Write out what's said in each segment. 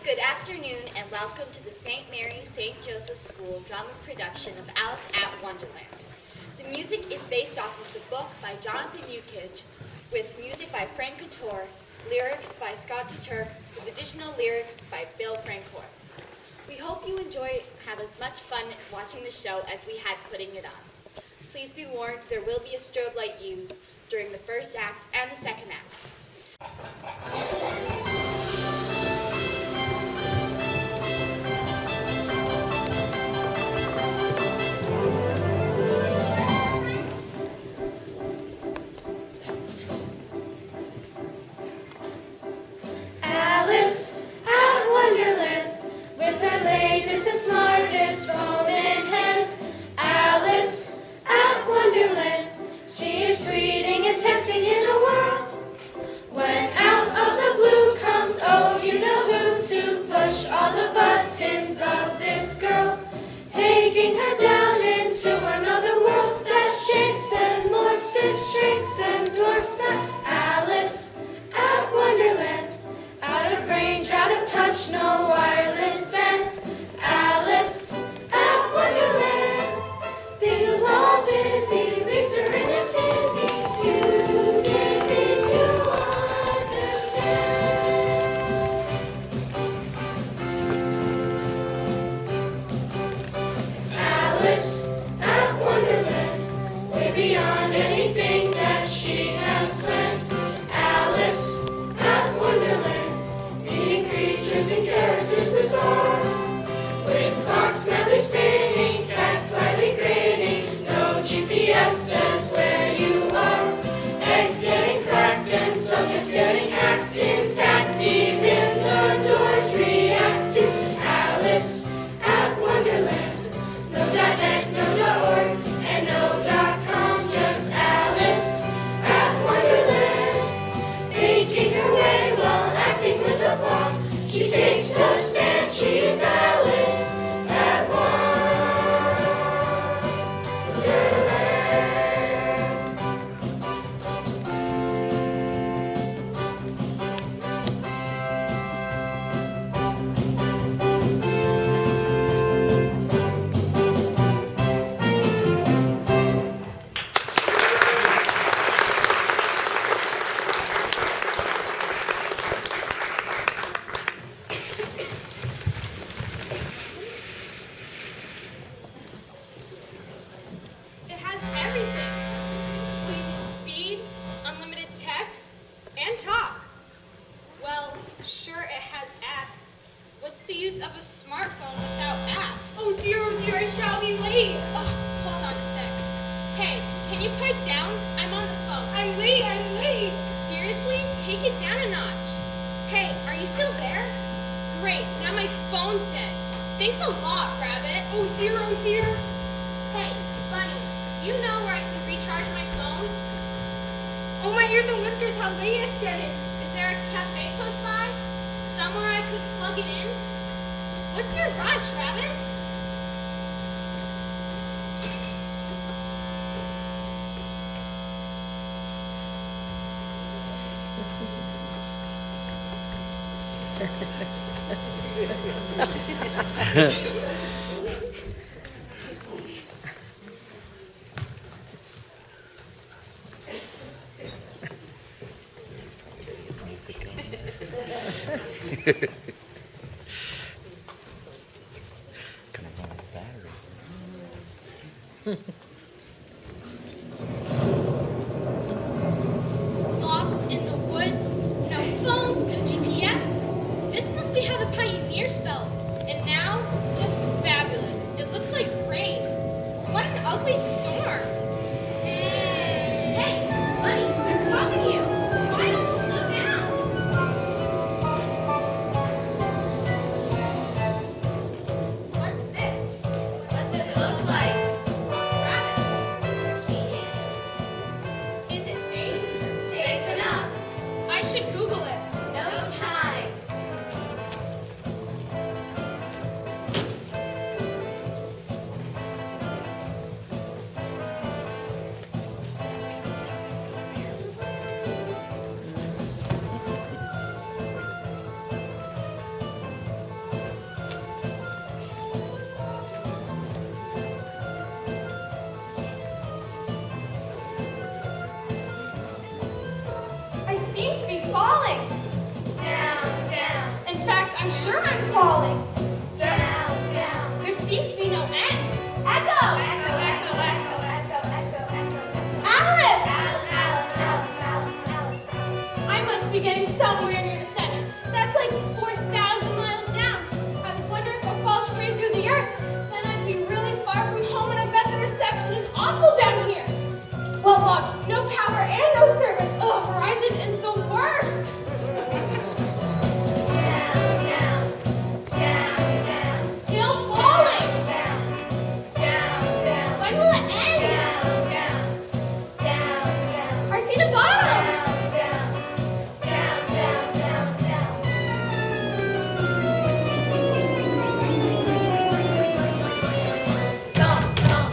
Good afternoon and welcome to the St. Mary St. Joseph School drama production of Alice at Wonderland. The music is based off of the book by Jonathan Ukij, with music by Frank Couture, lyrics by Scott Turk, with additional lyrics by Bill Francoeur. We hope you have as much fun watching the show as we had putting it on. Please be warned, there will be a strobe light used during the first act and the second act. Alice at Wonderland, with her latest and smartest phone in hand. Alice at Wonderland, she is tweeting and texting in a whirl. When out of the blue comes, oh, you know who, to push all the buttons of this girl, taking her down into another world that shapes and morphs, it shrinks and dwarfs Alice at Wonderland. Out of range, out of touch, no wireless band. Alice at Wonderland. Signals all busy, leaves her in a tizzy, too dizzy to understand. Alice at Wonderland, way beyond anything that she has planned. Alice at Wonderland, meeting creatures and characters bizarre, with clocks madly spinning, cats slightly grinning. No GPS says where you are. Eggs getting cracked and subjects getting hacked. In fact, even the doors react to Alice at Wonderland. No .net, no .org, and no .com, just Alice at Wonderland. Faking her way while acting with a bomb. She takes the stand, she's Alice at Wonderland. It has everything. Blazing speed, unlimited text, and talk. Well, sure it has apps. What's the use of a smartphone without apps? Oh dear, I shall be late. Oh, hold on a sec. Hey, can you pipe down? I'm on the phone. I'm late. Seriously? Take it down a notch. Hey, are you still there? Great, now my phone's dead. Thanks a lot, Rabbit. Oh dear. Hey, Bunny, do you know where I can recharge my phone? Oh, my ears and whiskers, how late it's getting. Is there a cafe close by? Somewhere I could plug it in? What's your rush, Rabbit? Lost in the woods, no phone, no GPS. This must be how the pioneers felt. And now, just fabulous. It looks like rain. What an ugly storm. Hey, Bunny, I'm talking to you. Why don't you slow down? What's this? What does it look like? Rabbit. Genius. Is it safe? Safe enough. I should Google it. No time. falling. Down, down. There seems to be no end. Echo, echo, echo, echo, echo, echo, echo. Alice! Alice, Alice, Alice, Alice, Alice, Alice. I must be getting somewhere near the center. That's like 4,000 miles down. I wonder if I'll fall straight through the earth. Then I'd be really far from home, and I bet the reception is awful down here. Well, look, no power and no service. Oh, Verizon is the worst. Down, down, down, down. Still falling. Down, down, down. When will it end? Down, down, down, down. I see the bottom. Down, down, down, down, down, down. Thump, thump.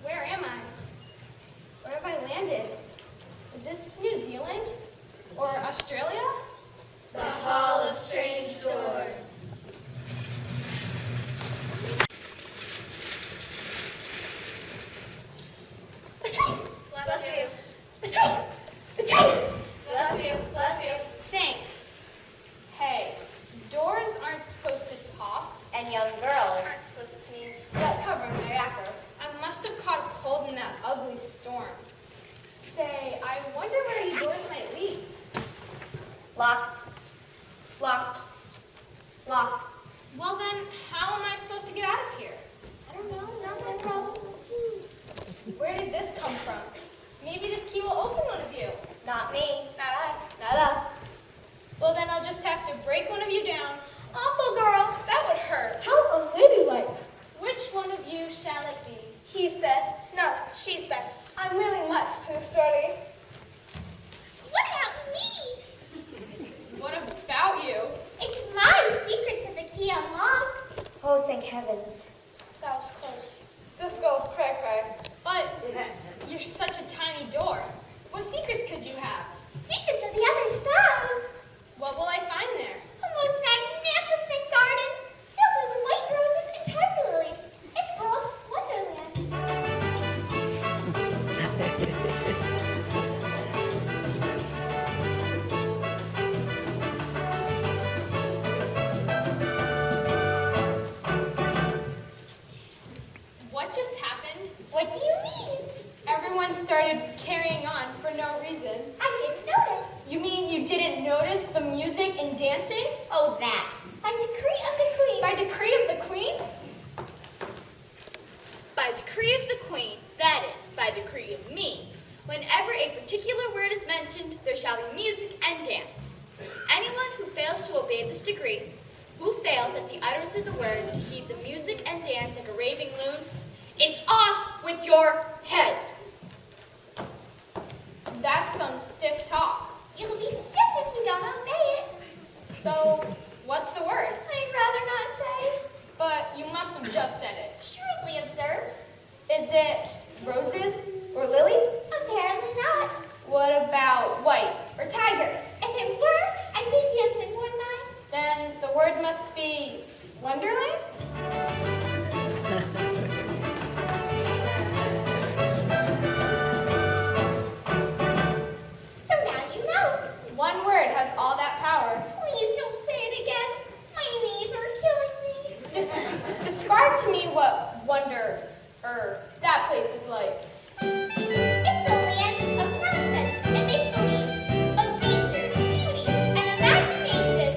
Where am I? Where have I landed? Is this New Zealand? Or Australia? The Hall of Strange Doors. Bless you. Bless you, bless you. Thanks. Hey, doors aren't supposed to talk. And young girls aren't supposed to sneeze. Don't cover their apples. I must have caught a cold in that ugly storm. Say, I wonder where you doors might lead. Locked. Locked. Locked. Well then, how am I supposed to get out of here? I don't know. Not my problem. Where did this come from? Maybe this key will open one of you. Not me. Not I. Not us. Well then, I'll just have to break one of you down. Awful girl. That would hurt. How unladylike. Which one of you shall it be? He's best. No, she's best. I'm really much too sturdy. What about me? What about you? It's my secrets of the key unlock. Oh, thank heavens. That was close. This goes cray-cray. But you're such a tiny door. What secrets could you have? Secrets of the other side. What will I find there? A most magnificent garden filled with white roses and tiger lilies. It's called Wonderland. What just happened? What do you mean? Everyone started carrying on for no reason. I didn't notice. You mean you didn't notice the music and dancing? Oh, that. By decree of the queen. By decree of the queen? By decree of the queen, that is, by decree of me, whenever a particular word is mentioned, there shall be music and dance. Anyone who fails to obey this decree, who fails at the utterance of the word to heed the music and dance like a raving loon, it's off with your head. That's some stiff talk. You'll be stiff if you don't obey it. So, what's the word? I'd rather not say. But you must have just said it. Shrewdly observed. Is it roses or lilies? Apparently not. What about white or tiger? If it were, I'd be dancing, wouldn't I? Then the word must be Wonderland? So now you know. One word has all that power. Please don't say it again. My knees are killing me. Describe to me what wonder, that place is like. It's a land of nonsense and make-believe, of danger, beauty, and imagination.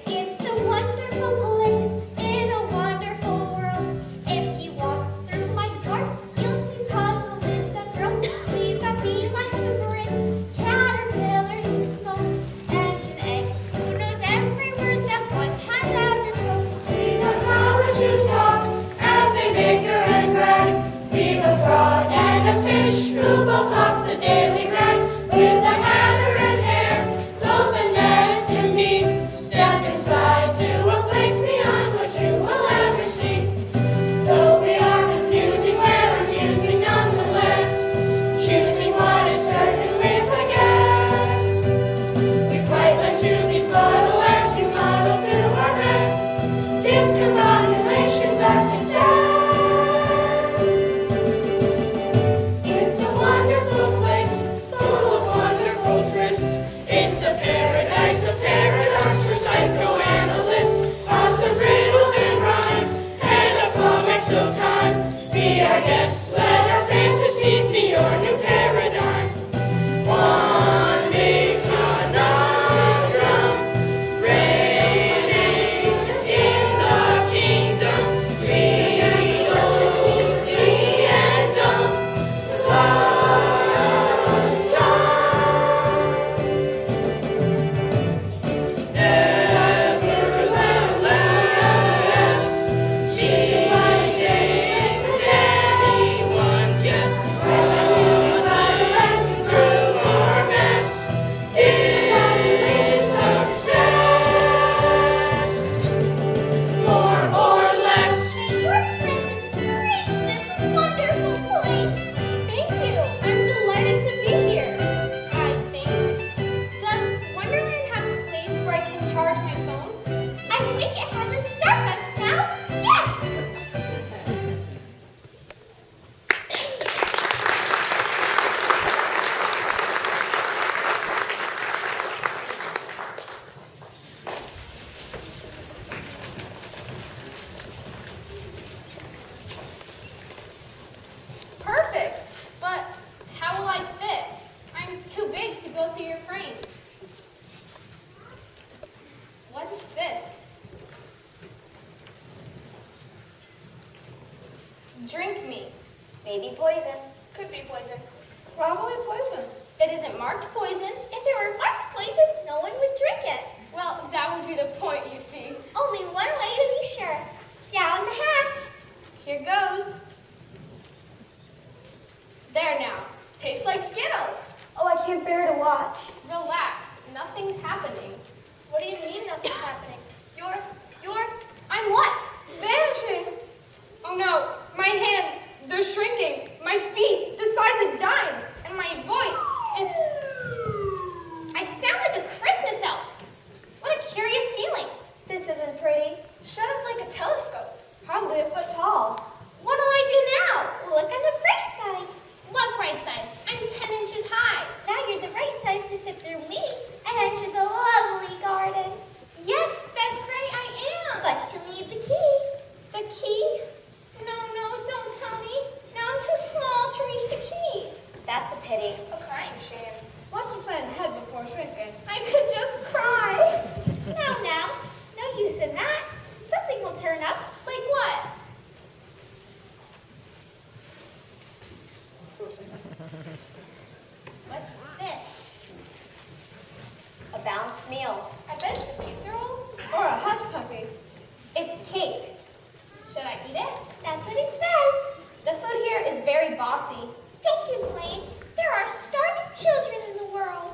It's a wonderful Probably poison. It isn't marked poison. If it were marked poison, no one would drink it. Well, that would be the point, you see. Only one way to be sure. Down the hatch. Here goes. There now. Tastes like Skittles. Oh, I can't bear to watch. Relax. Nothing's happening. What do you mean nothing's happening? I'm what? Vanishing. Oh no. My hands. They're shrinking. My feet. The size of dimes. And my voice. I sound like a Christmas elf. What a curious feeling. This isn't pretty. Shut up like a telescope. Probably a foot tall. What'll I do now? Look on the bright side. What bright side? I'm 10 inches high. Now you're the right size to fit through me and enter the lovely garden. Yes, that's right, I am. But you need the key. The key? No, don't tell me. Now I'm too small to reach the key. That's a pity. A crying shame. Why don't you plan ahead before shrinking? I could just cry. Now, no use in that. Something will turn up. Like what? What's this? A balanced meal. I bet it's a pizza roll. Or a hush puppy. It's cake. Should I eat it? That's what it says. The food here is very bossy. Don't complain. There are starving children in the world.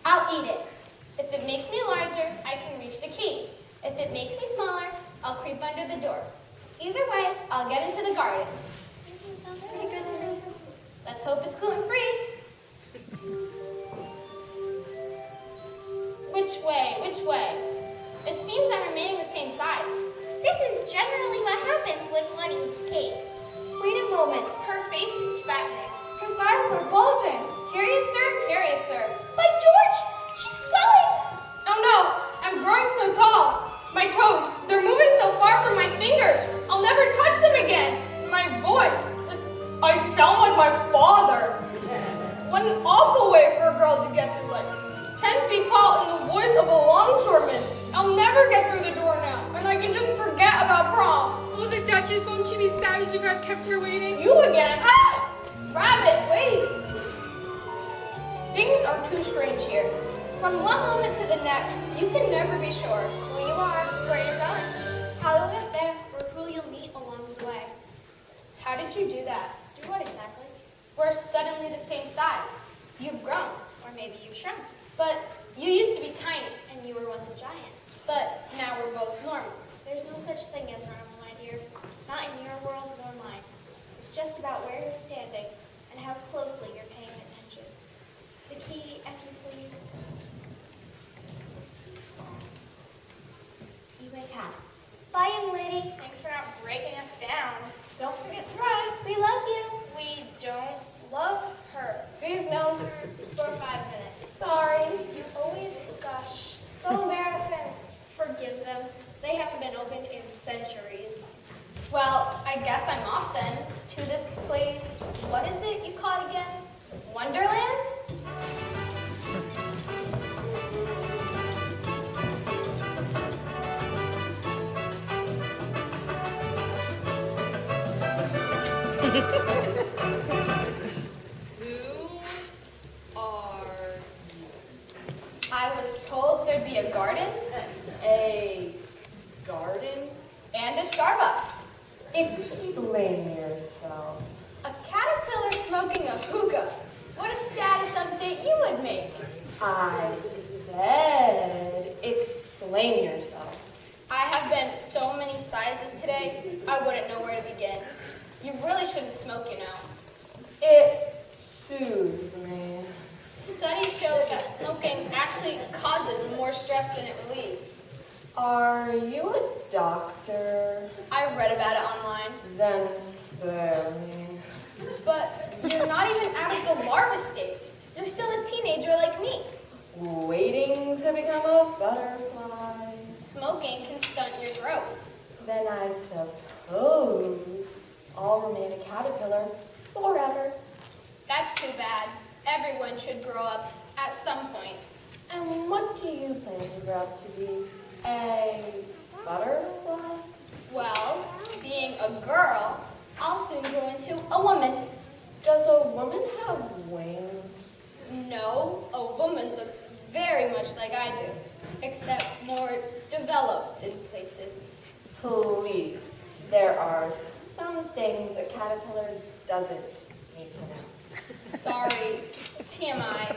I'll eat it. If it makes me larger, I can reach the key. If it makes me smaller, I'll creep under the door. Either way, I'll get into the garden. Sounds pretty good to me. Let's hope it's gluten-free. Which way? Which way? It seems I'm remaining the same size. This is generally what happens when one eats cake. Wait a moment. Her face is fattening. Her thighs are bulging. Curious, sir? Curious, sir. By George, she's swelling. Oh no, I'm growing so tall. My toes, they're moving so far from my fingers. I'll never touch them again. My voice, I sound like my father. What an awful way for a girl to get through life. 10 feet tall and the voice of a longshoreman. I'll never get through the door now, and I can just forget about prom. Oh, the Duchess, won't she be savage if I've kept her waiting? You again? Ah! Rabbit, wait! Things are too strange here. From one moment to the next, you can never be sure who you are, where you're going, How you'll get there or who you'll meet along the way. how did you do that? Do what exactly? We're suddenly the same size. You've grown, Or maybe you shrunk, but you used to be tiny, and you were once a giant. but now we're both normal. There's no such thing as normal, my dear. Not in your world nor mine. It's just about where you're standing and how closely you're paying attention. The key, if you please. You may pass. Bye, young lady. Thanks for not breaking us down. Don't forget to ride. We love you. We don't love her. We've known her for 5 minutes. Sorry. You always gush. So embarrassing. Forgive them. They haven't been opened in centuries. Well, I guess I'm off then to this place. What is it you call it again? Wonderland? Who are I was told there'd be a garden A garden? and a Starbucks. Explain yourself. A caterpillar smoking a hookah. What a status update you would make. I said, explain yourself. I have been so many sizes today, I wouldn't know where to begin. You really shouldn't smoke, you know. It soothes me. Studies show that smoking actually causes more stress than it relieves. Are you a doctor? I read about it online. Then spare me. But you're not even out of the larva stage. You're still a teenager like me. Waiting to become a butterfly. Smoking can stunt your growth. Then I suppose I'll remain a caterpillar forever. That's too bad. Everyone should grow up at some point. And what do you plan to grow up to be? A butterfly? Well, being a girl, I'll soon grow into a woman. Does a woman have wings? much like I do, except more developed in places. Please, there are some things a caterpillar doesn't need to know. Sorry, TMI,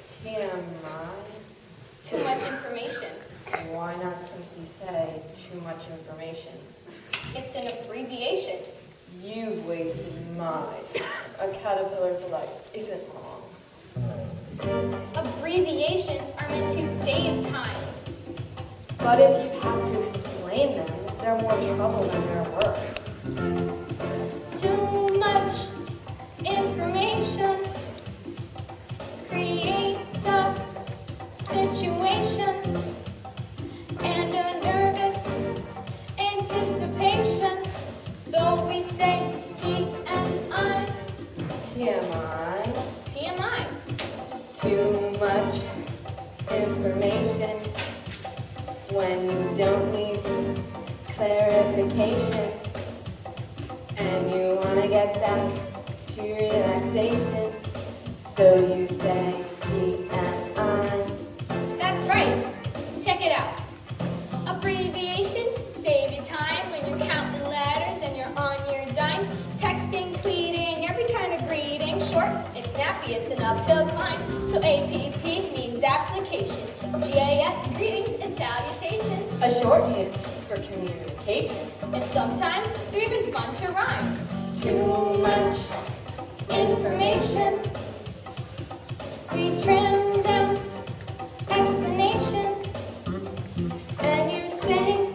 TMI? too much information. Why not simply say too much information? It's an abbreviation. You've wasted my time. A caterpillar's life isn't long. Abbreviations are meant to save time. But if you have to explain them, they're more trouble than they're worth. Too much information creates a situation and a nervous anticipation. So we say TMI. TMI? TMI. Too much information when you don't need clarification and you want to get back to relaxation. So you say TMI. That's right. Check it out. Abbreviations save you time when you're counting letters and you're on your dime. Texting, tweeting, every kind of greeting. Short and snappy, it's an uphill climb. So APP means application. GIS, greetings and salutations. A shorthand for communication. And sometimes they're even fun to rhyme. Too much Information. We trim down explanation. and you're saying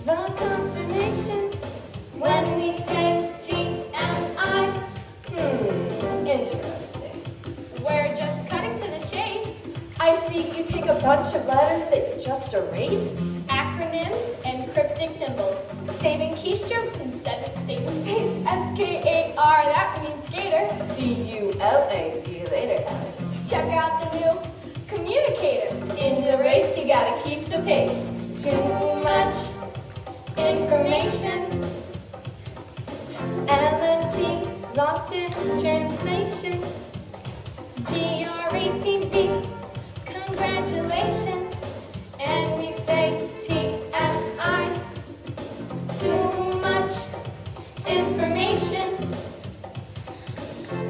the consternation When we say TMI, interesting. we're just cutting to the chase. I see you take a bunch of letters that you just erase. Acronyms and cryptic symbols. Saving keystrokes instead of saving space. SKAR, that means skater. CULA, see you later, Alex. Check out the new communicator. In the race, you gotta keep the pace. Too much information. LNT, lost in translation. GRETZ, congratulations. And we say TMI. Too much information.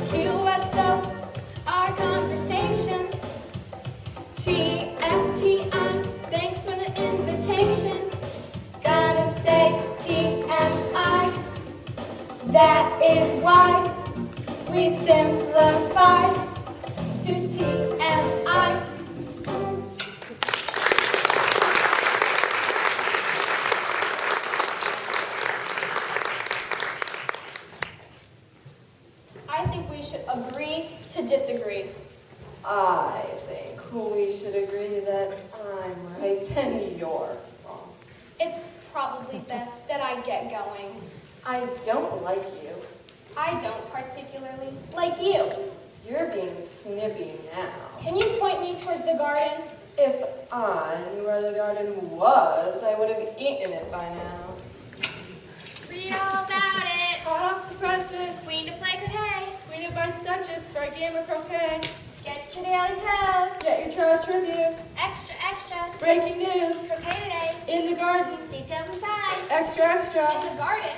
QSO, our conversation. TFTI, thanks for the invitation. Gotta say TMI. That is why we simplify to TMI. I think we should agree to disagree. I think we should agree that I'm right and you're wrong. It's probably best that I get going. I don't like you. I don't particularly like you. You're being snippy now. Can you point me towards the garden? If I knew where the garden was, I would have eaten it by now. Read all about it. Hot off the presses. Queen to play croquet. Queen of Bunch Duchess for a game of croquet. Get your daily toad. Get your trial tribute. Extra, extra. Breaking news. Croquet today. In the garden. Details inside. Extra, extra. In the garden?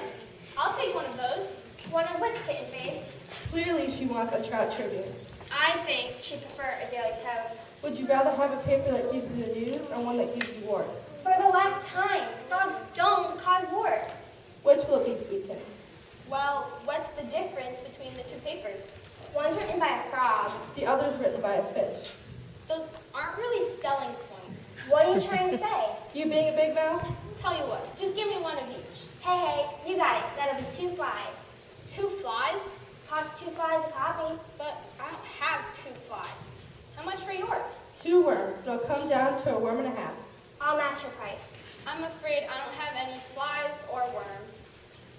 I'll take one of those. One of which kitten face? Clearly she wants a trout tribute. I think she'd prefer a daily toad. Would you rather have a paper that gives you the news or one that gives you warts? For the last time, frogs don't cause warts. Which will it be, Sweetkins? Well, what's the difference between the two papers? One's written by a frog. The other's written by a fish. Those aren't really selling points. What are you trying to say? You being a big mouth? Tell you what, just give me one of each. Hey, you got it. That'll be 2 flies. 2 flies? Cost 2 flies a copy. But I don't have 2 flies. How much for yours? 2 worms, but it'll come down to a worm and a half. I'll match your price. I'm afraid I don't have any flies or worms.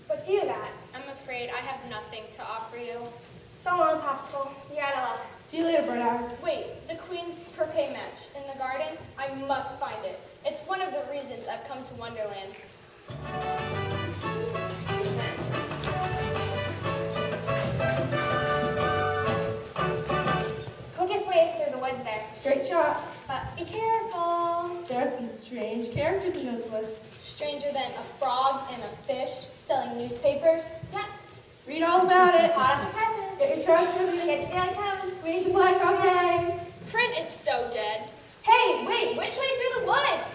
What do you got? I'm afraid I have nothing to offer you. So long, Popsicle. You're out of luck. See you later, Bird Eyes. Wait, the Queen's croquet match in the garden? I must find it. It's one of the reasons I've come to Wonderland. Quickest way is through the woods there. Straight shot. But be careful. There are some strange characters in those woods. Stranger than a frog and a fish selling newspapers. Yep. Read all about it. Hot off the presses. Get your trout trivia. Get your daily town. We need the Black Rock Gang. Print is so dead. Hey, wait, which way through the woods?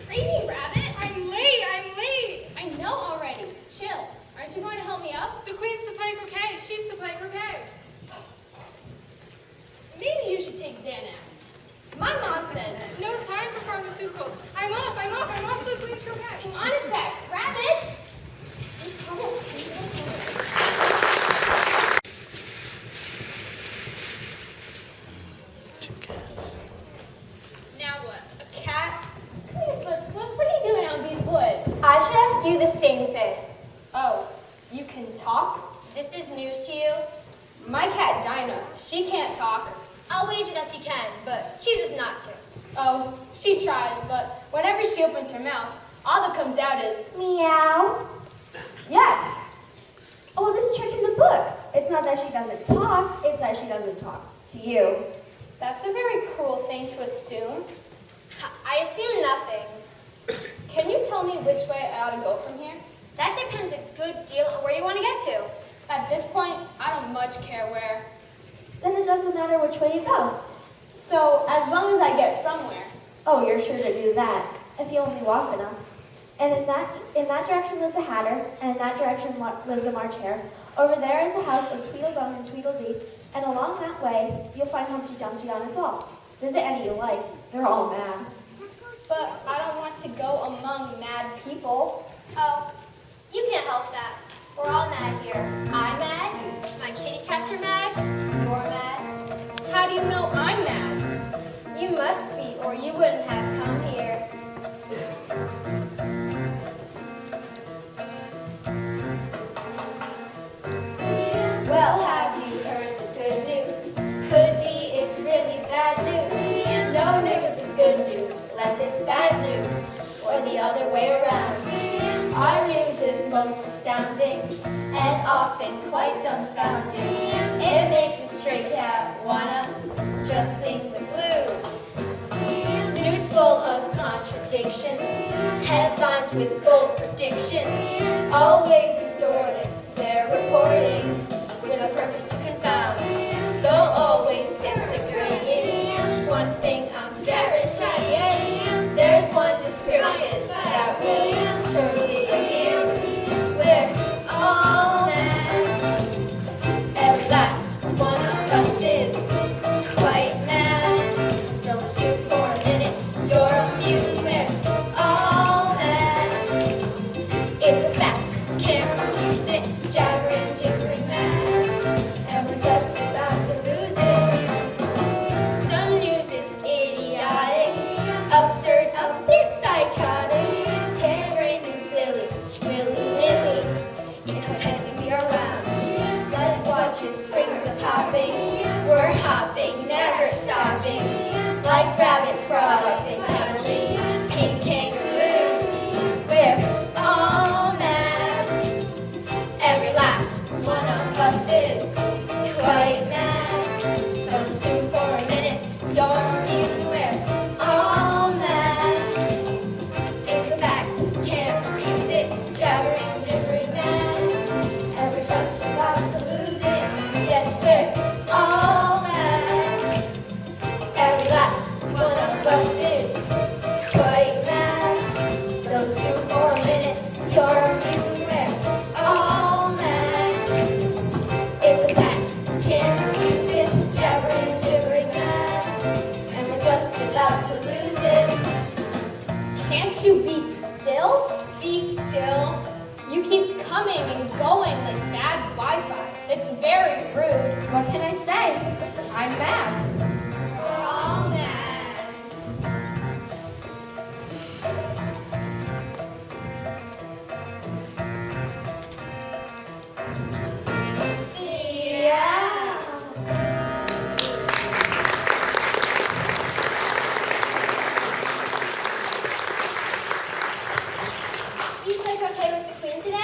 Crazy rabbit, I'm late. I know already. Chill. Aren't you going to help me up? The queen's to play croquet. She's to play croquet. Maybe you should take Xanax. My mom says, no time for pharmaceuticals. I'm off to the queen's croquet. Hang on a sec. Rabbit! Now what? A cat? Come here, Puss. What are you doing out in these woods? I should ask you the same thing. Oh, you can talk? This is news to you. My cat Dinah, she can't talk. I'll wager that she can, but chooses not to. Oh, she tries, but whenever she opens her mouth, all that comes out is, Meow. yes. Oh, well, this trick in the book. It's not that she doesn't talk, it's that she doesn't talk to you. That's a very cruel thing to assume. I assume nothing. Can you tell me which way I ought to go from here? That depends a good deal on where you want to get to. At this point, I don't much care where. Then it doesn't matter which way you go. So, as long as I get somewhere. Oh, you're sure to do that, if you only walk enough. And in that direction lives a Hatter, and in that direction lives a March Hare. Over there is the house of Tweedledum and Tweedledee, and along that way, you'll find Humpty Dumpty on as well. Visit any you like. They're all mad. But I don't want to go among mad people. Oh, you can't help that. We're all mad here. I'm mad. My kitty cats are mad. You're mad. How do you know I'm mad? You must be, or you wouldn't have come here. Well, have you heard the good news? Could be it's really bad news. No news is good news, unless it's bad news, or the other way around. Our news is most astounding, and often quite dumbfounding. It makes a stray cat wanna just sing the blues. News full of contradictions, headlines with bold predictions, always distorted. They're reporting with a purpose to confound, though always disagreeing. One thing I'm guaranteeing, there's one description that will surely amuse. We're all mad. At last, one of us is quite mad. Don't assume for a minute you're immune. We're all mad. It's a fact, can't refuse it. Jabbering, gibbering mad, and we're just about to lose it. Some news is idiotic, absurd, a bit psychotic, harebrained and silly, willy-nilly. It's how tightly we are wound. Like watches, springs are popping, we're hopping, never stopping. Like rabbits, frogs, and cuddly pink kangaroos. We're all mad. Every last one of us is quite mad. Don't assume for a minute you're immune. We're all mad. It's a fact, can't refuse it. Jabbering, gibbering mad, and we're just about to lose it. Yes, we're all mad. Every last one of us is quite mad. Don't assume for a minute you're immune. We're all mad. It's a fact, can't refuse it. Jabbering, gibbering mad, and we're just about to lose it. Can't you be still? Be still. You keep coming and going like bad Wi-Fi. It's very rude. What can I say? I'm mad. We're all mad. Yeah. You play croquet with the queen today?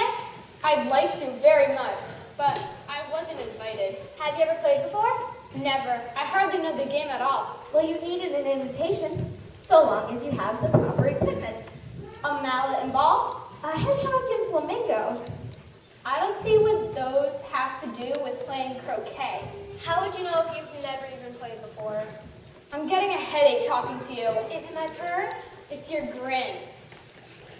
I'd like to very much, but I wasn't invited. Have you ever played before? Never. I hardly know the game at all. Well, you needed an invitation, so long as you have the proper equipment. A mallet and ball? A hedgehog and flamingo. I don't see what those have to do with playing croquet. How would you know if you've never even played before? I'm getting a headache talking to you. Is it my purr? It's your grin.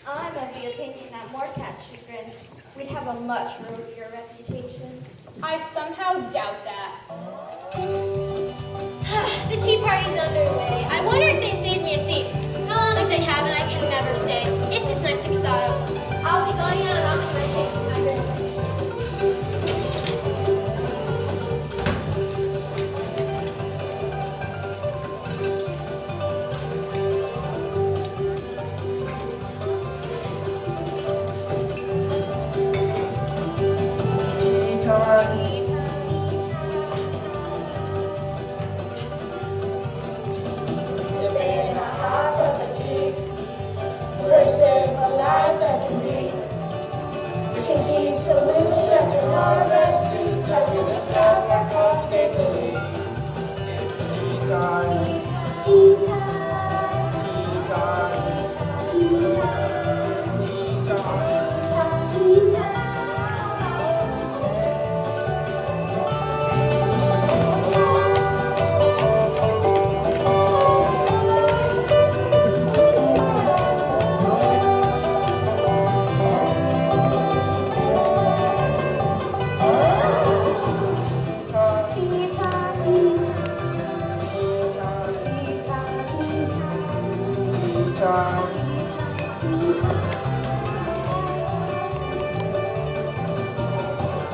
I'm of the opinion that more cats should grin. We'd have a much rosier reputation. I somehow doubt that. The tea party's underway. I wonder if they've saved me a seat. How long as they haven't, I can never stay. It's just nice to be thought of. I'll be going out after my taking my drink.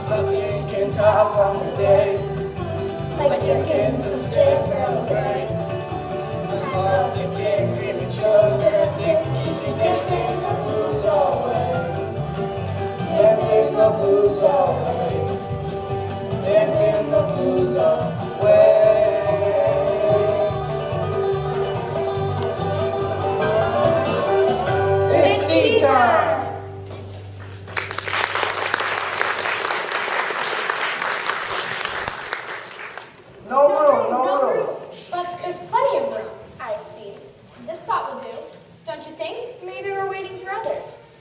Nothing can top on the day, like drinking some stiff Earl Grey. I love the cake, cream and sugar, thick, keeps me dancing the blues away. Dancing the blues away. Dancing the blues away. It's tea time! No room. But there's plenty of room. I see. This spot will do. Don't you think? Maybe we're waiting for others.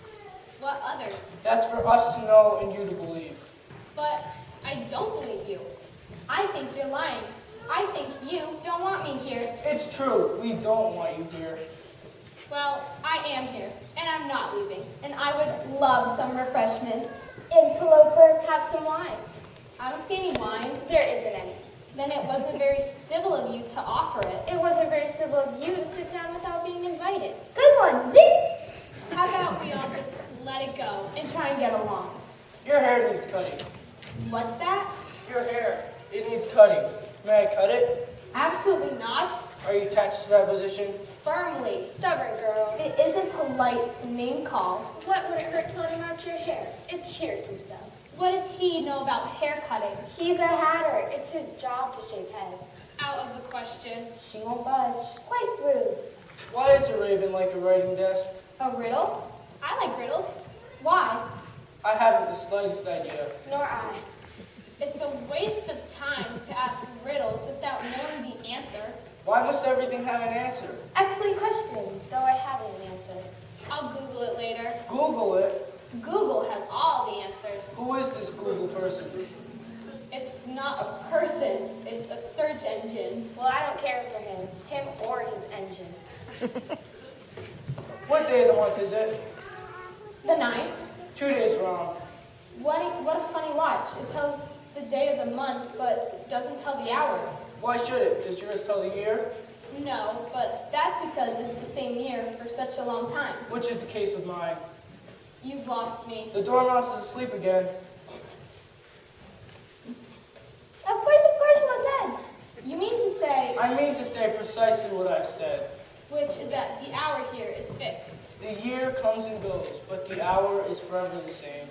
What others? That's for us to know and you to believe. But I don't believe you. I think you're lying. I think you don't want me here. It's true, we don't want you here. Well, I am here, and I'm not leaving. And I would love some refreshments. Interloper, have some wine. I don't see any wine. There isn't any. Then it wasn't very civil of you to offer it. It wasn't very civil of you to sit down without being invited. Good one, zing! How about we all just let it go and try and get along? Your hair needs cutting. What's that? Your hair, it needs cutting. May I cut it? Absolutely not. Are you attached to that position? Firmly. Stubborn girl. It isn't polite to name call. What would it hurt to let him out your hair? It cheers himself. What does he know about hair cutting? He's a hatter. It's his job to shave heads. Out of the question. She won't budge. Quite rude. Why is a raven like a writing desk? A riddle? I like riddles. Why? I haven't the slightest idea. Nor I. It's a waste of time to ask riddles without knowing the answer. Why must everything have an answer? Excellent question, though I haven't an answer. I'll Google it later. Google it. Google has all the answers. Who is this Google person? It's not a person, it's a search engine. Well, I don't care for him or his engine. What day of the month is it? The 9th. 2 days wrong. What a funny watch. It tells the day of the month, but doesn't tell the hour. Why should it? Does yours tell the year? No, but that's because it's the same year for such a long time. Which is the case with mine. You've lost me. The dormouse is asleep again. Of course, was that? You mean to say, I mean to say precisely what I've said. which is that the hour here is fixed. The year comes and goes, but the hour is forever the same.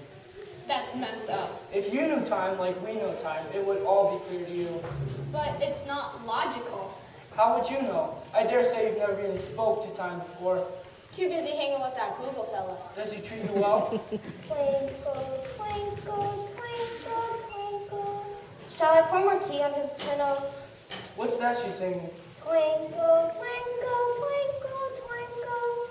That's messed up. If you knew time like we know time, it would all be clear to you. But it's not logical. How would you know? I dare say you've never even spoke to time before. Too busy hanging with that Google fella. Does he treat you well? Twinkle, twinkle, twinkle, twinkle. Shall I pour more tea on her nose? What's that she's singing? Twinkle, twinkle, twinkle, twinkle.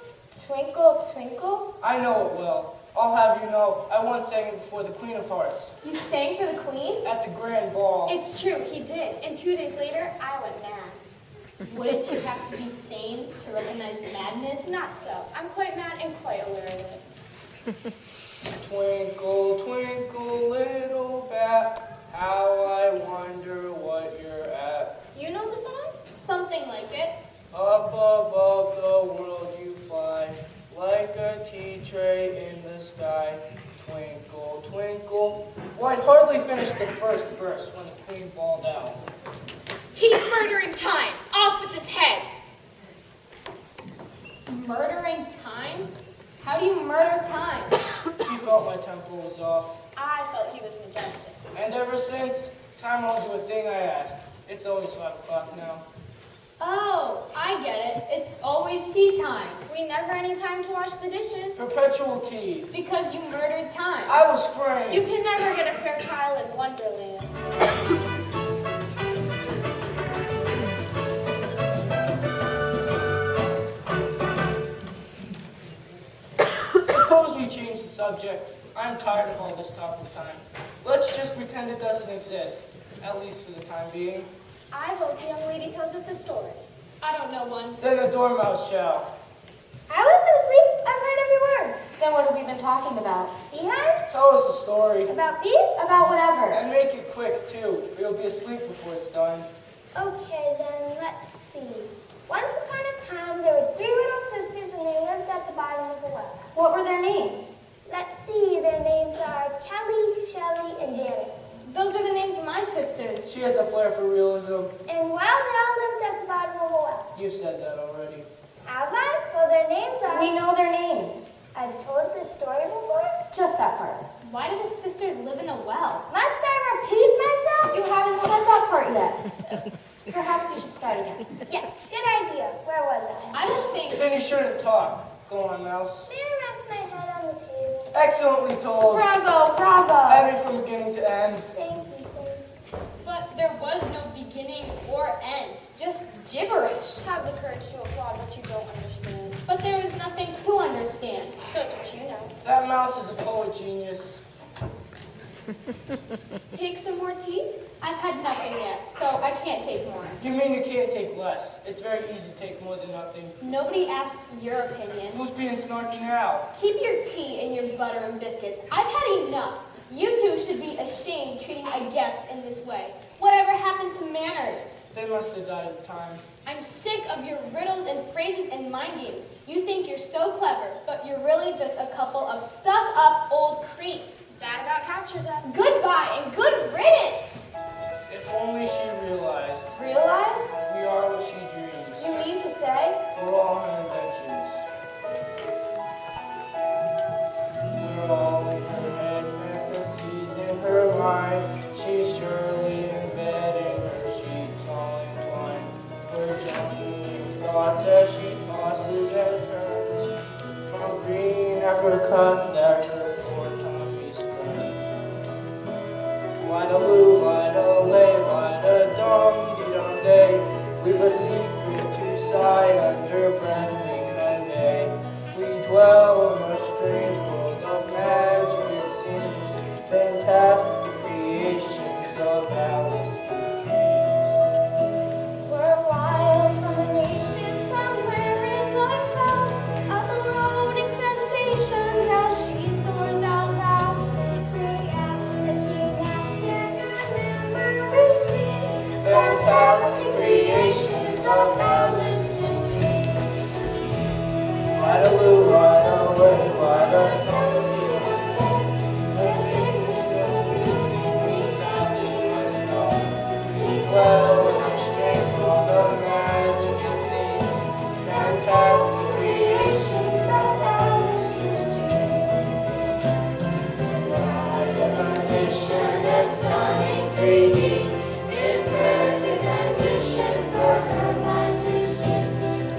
Twinkle, twinkle? I know it well. I'll have you know, I once sang it before the Queen of Hearts. You sang for the queen? At the grand ball. It's true, he did. And 2 days later, I went mad. Wouldn't you have to be sane to recognize madness? Not so. I'm quite mad and quite aware of it. Twinkle, twinkle, little bat, how I wonder what you're at. You know the song? Something like it. Up above the world you fly, like a tea tray in the sky. Twinkle, twinkle. Well, I'd hardly finished the first verse when the queen bawled out. He's murdering time. Off with his head. Murdering time? How do you murder time? She felt my tempo was off. I felt he was majestic. And ever since, time won't do a thing I ask. It's always 5 o'clock now. Oh, I get it. It's always tea time. We never any time to wash the dishes. Perpetual tea. Because you murdered time. I was framed. You can never get a fair trial in Wonderland. Suppose we change the subject. I'm tired of all this talk of time. Let's just pretend it doesn't exist, at least for the time being. I hope the young lady tells us a story. I don't know one. Then a dormouse shall. I wasn't asleep. I've heard every word. Then what have we been talking about? Beehives? Tell us a story. About bees? About whatever. And make it quick, too. We'll be asleep before it's done. Okay, then let's see. Once upon a time, there were 3 little sisters, and they lived at the bottom of the well. What were their names? Let's see. Their names are Kelly, Shelley, and Janet. Those are the names of my sisters. She has a flair for realism. And well, they all lived at the bottom of the well. You've said that already. Have I? Well, their names are... We know their names. I've told this story before. Just that part. Why do the sisters live in a well? Must I repeat myself? You haven't said that part yet. Perhaps you should start again. Yes, good idea. Where was I? I don't think... Then you shouldn't talk. Go on, mouse. May I rest my head on the table? Excellently told. Bravo, bravo. Had it from beginning to end. Thank you, Queen. But there was no beginning or end. Just gibberish. Have the courage to applaud what you don't understand. But there was nothing to understand. Shows what you know. That mouse is a poet genius. Take some more tea? I've had nothing yet, so I can't take more. You mean you can't take less? It's very easy to take more than nothing. Nobody asked your opinion. Who's being snarky now? Keep your tea and your butter and biscuits. I've had enough. You two should be ashamed treating a guest in this way. Whatever happened to manners? They must have died of time. I'm sick of your riddles and phrases and mind games. You think you're so clever, but you're really just a couple of stuck-up old creeps. That about captures us. Goodbye and good riddance! If only she realized Realize? we are what she dreams. You mean to say? We're all her inventions. We're all in her head, fantasies in her mind. She's surely in bed in her sheets all entwined. We're joining thoughts as she tosses and turns from green apricots that her poor tummy spurns. Wide-a-loo, wide-a-lay, wide-a-dum-dee-dum-day. We've a secret to sigh under breath we convey. We dwell in a strange world of magic, it seems. Fantastic creations of Alice's dreams. We're wild from a nation somewhere in the clouds of the loading sensations as she snores out loud. Big apples as she naps and her memories. Fantastic creations of Alice's dreams. Wide-a-loo, wide-away, wide-a-dum-dee-dum-day. The figments of music resounding the snow. We dwell in a strange world of magic, it seems. Fantastic creations of Alice's dreams. High definition and stunning 3D. In perfect condition for her mind to see.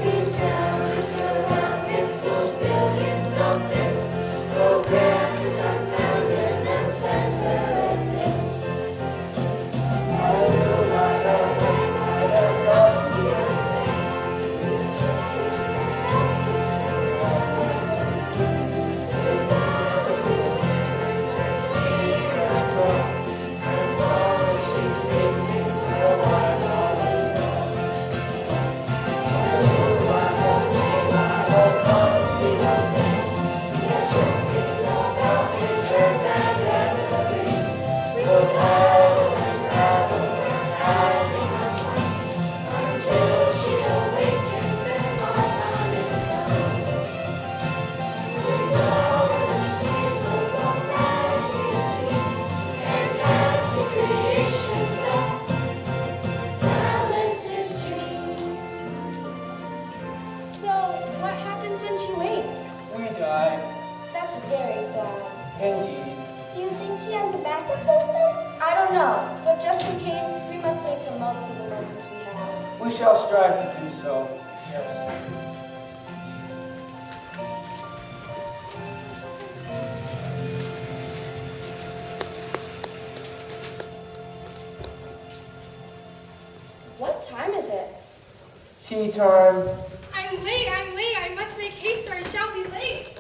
These sounds surround pixels, billions of bits, programmed to confound and center of this. shall strive to do so. Yes. What time is it? Tea time. I'm late, I must make haste or I shall be late.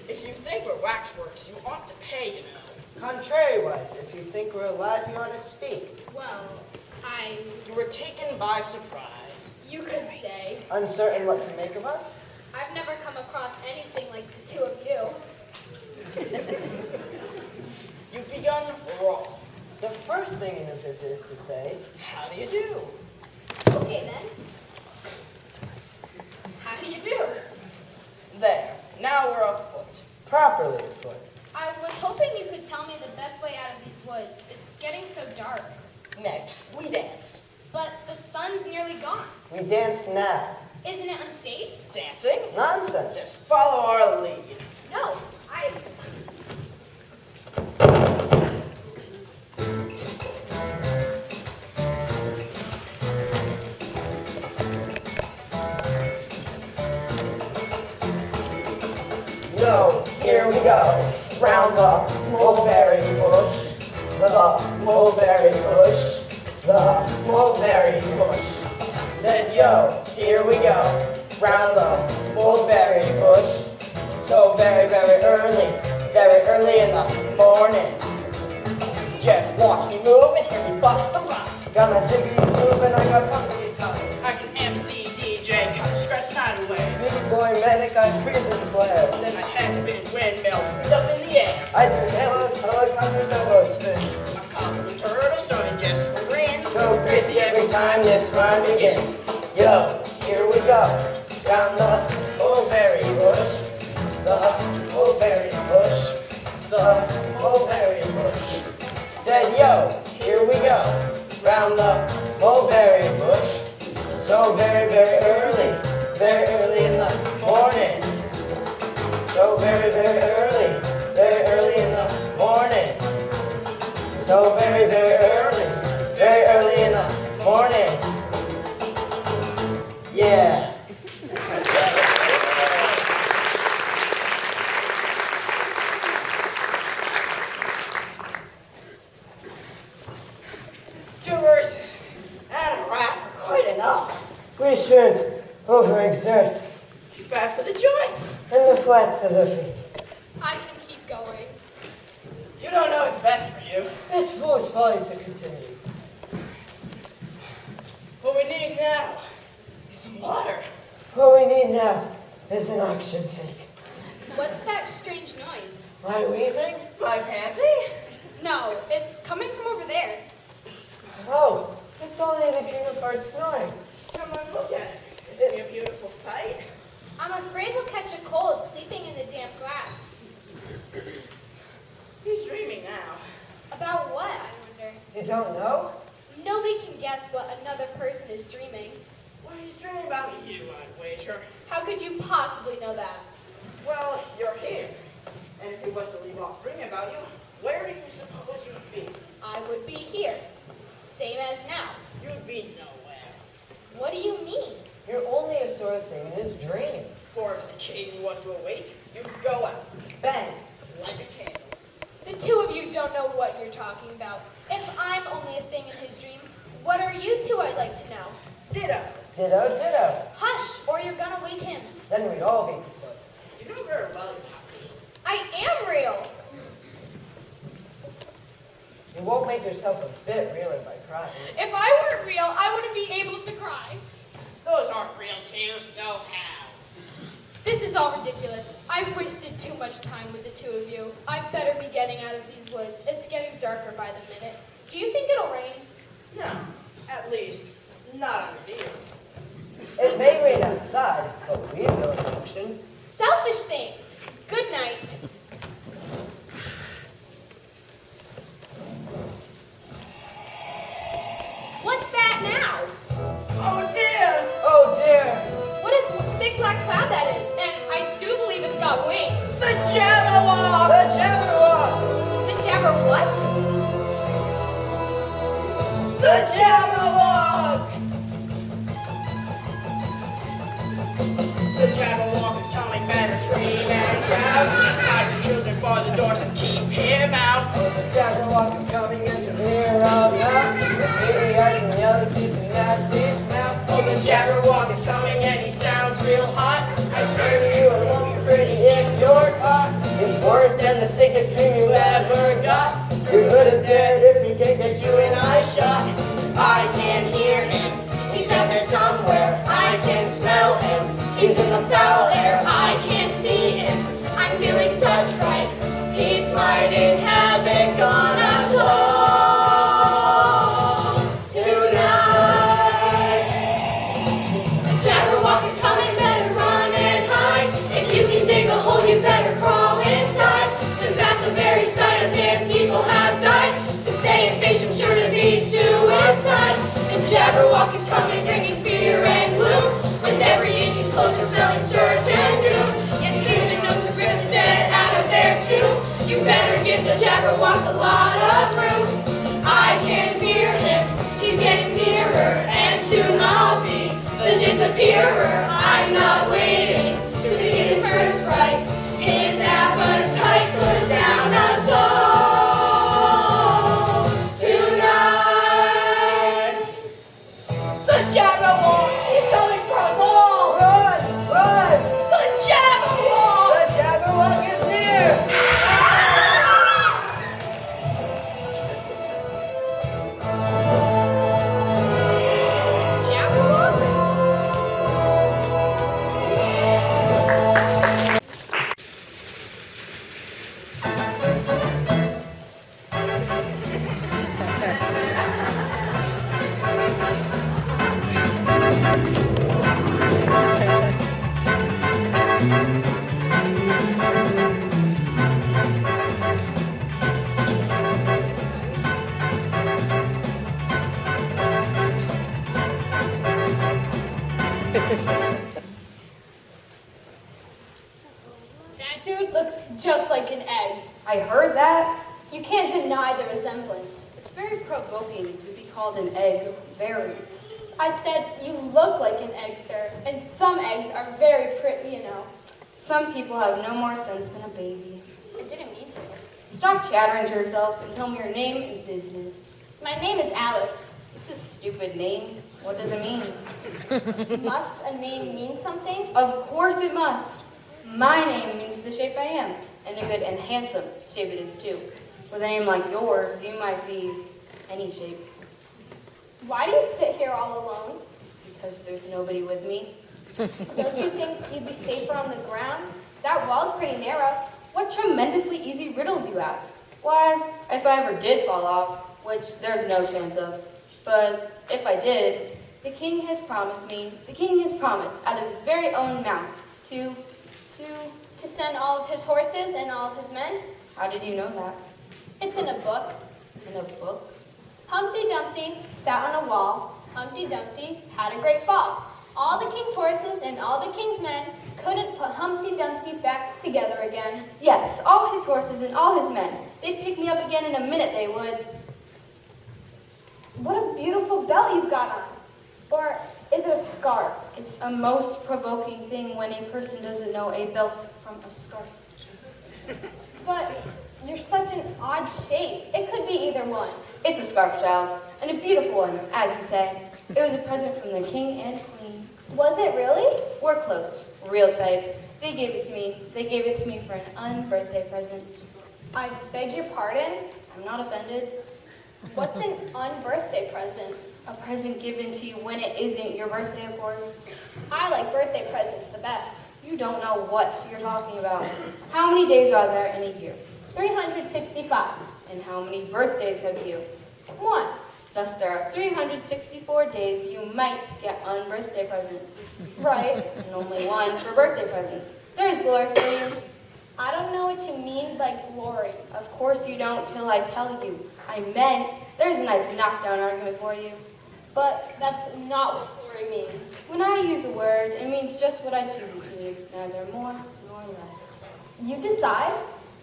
If you think we're waxworks, you ought to pay, you know. Contrariwise, if you think we're alive, you ought to speak. Well, You were taken by surprise. you could say, Uncertain what to make of us? I've never come across anything like the two of you. You've begun wrong. The first thing in a visit is to say, How do you do? Okay then. How do you do? There. Now we're afoot. properly afoot. I was hoping you could tell me the best way out of these woods. It's getting so dark. Next, we dance. But the sun's nearly gone. We dance now. Isn't it unsafe? Dancing? Nonsense. Just follow our lead. No, No, here we go. Round the mulberry bush. The mulberry bush. The mulberry bush. Said yo, here we go. Round the mulberry bush. So very, very early in the morning. Just watch me move and hear me bust the rock. Got my jiggly groove and I got funky tongue. I can MC, DJ, cut stress night away. Big boy medic, I freeze and flare. Then my head spin windmill up in the air. I do halos, helicopters, elbow spins. I'm covered in turtles, doing just for grins. So crazy every time this rhyme begins. Yo, here we go. Down the mulberry bush. The mulberry bush. The mulberry bush. Said yo, here we go. Round the mulberry bush. So very, very early in the morning. So very, very early in the morning. So very, very early in the morning. Yeah. Two verses and a rap are quite enough. We shouldn't overexert Bad for the joints. in the flats of the feet. I can keep going. You don't know what's best for you. It's fool's folly to continue. What we need now is some water. What we need now is an oxygen tank. What's that strange noise? My wheezing? My panting? No, it's coming from over there. Oh, it's only the king of hearts snoring. Come on, look at it. Isn't it a beautiful sight? I'm afraid he'll catch a cold sleeping in the damp grass. He's dreaming now. About what, I wonder? You don't know? Nobody can guess what another person is dreaming. Well, he's dreaming about you, I'd wager. How could you possibly know that? Well, you're here. And if he was to leave off dreaming about you, where do you suppose you'd be? I would be here. Same as now. You'd be nowhere. What do you mean? You're only a sort of thing in his dream. For if the case was to awake, you'd go out, Bang! like a candle. The two of you don't know what you're talking about. If I'm only a thing in his dream, what are you two, I'd like to know? Ditto. Ditto, ditto. Hush, or you're gonna wake him. Then we'd all be kaput. You know very well you're not real. I am real. You won't make yourself a bit realer by crying. If I weren't real, I wouldn't be able to cry. Those aren't real tears, no how. This is all ridiculous. I've wasted too much time with the two of you. I'd better be getting out of these woods. It's getting darker by the minute. Do you think it'll rain? No, at least, not under here. It may rain outside, allowed, but we have no objection. Selfish things. Good night. What's that now? Oh dear! Oh dear! What a big black cloud that is, and I do believe it's got wings. The Jabberwock! The Jabberwock! The jabber what? The Jabberwock! The Jabberwock is coming, better scream and shout. Hide the children for the doors and keep him out. Oh, the Jabberwock is coming and some hero now. The baby eyes and yellow teeth and nasty snout. Oh, the Jabberwock is coming and he sounds real hot. I swear to you, I won't be pretty if you're caught. It's worse than the sickest dream you ever got. You're good as dead if he can't get you an eye shot. I can hear him, he's out there somewhere. I can smell him, he's in the foul air. I can't see him, I'm feeling such fright. He's smiting havoc on us all tonight. The Jabberwock is coming, better run and hide. If you can dig a hole, you better crawl inside. 'Cause at the very sight of him, people have died. To stay in face, I'm sure to be suicide. The Jabberwock is coming, bringing fear and gloom. With every inch he's closer, smelling certain doom. Yes, he's been known to rip the dead out of their tomb. You better give the Jabberwock a lot of room. I can hear him, he's getting nearer, and soon I'll be the disappearer. I'm not waiting to be his first fright. His appetite could down us all tonight. The Jabberwock is coming for us all! Run! Run! The Jabberwock! The Jabberwock is near! Jabberwock? That dude looks just like an egg. I heard that. You can't deny the resemblance. It's very provoking to be called an egg. Very. I said you look like an egg, sir, and some eggs are very pretty, you know. Some people have no more sense than a baby. I didn't mean to. Stop chattering to yourself and tell me your name and business. My name is Alice. It's a stupid name. What does it mean? Must a name mean something? Of course it must. My name means the shape I am, and a good and handsome shape it is too. With a name like yours, you might be any shape. Why do you sit here all alone? Because there's nobody with me. Don't you think you'd be safer on the ground? That wall's pretty narrow. What tremendously easy riddles you ask. Why, if I ever did fall off, which there's no chance of, but if I did, the king has promised out of his very own mouth to, To send all of his horses and all of his men? how did you know that? It's in a book. In a book? Humpty Dumpty sat on a wall. Humpty Dumpty had a great fall. All the king's horses and all the king's men couldn't put Humpty Dumpty back together again. Yes, all his horses and all his men. They'd pick me up again in a minute, they would. What a beautiful belt you've got on. Or is it a scarf? It's a most provoking thing when a person doesn't know a belt from a scarf. But you're such an odd shape. It could be either one. It's a scarf, child, and a beautiful one, as you say. It was a present from the king and queen. Was it really? We're close, real tight. They gave it to me. They gave it to me for an unbirthday present. I beg your pardon? I'm not offended. What's an unbirthday present? A present given to you when it isn't your birthday, of course. I like birthday presents the best. You don't know what you're talking about. How many days are there in a year? 365. And how many birthdays have you? 1. Thus, there are 364 days you might get unbirthday presents. Right. And only one for birthday presents. There's glory for you. I don't know what you mean by glory. Of course you don't till I tell you. I meant there's a nice knockdown argument for you. But that's not what glory means. When I use a word, it means just what I choose it to mean, neither more nor less. You decide?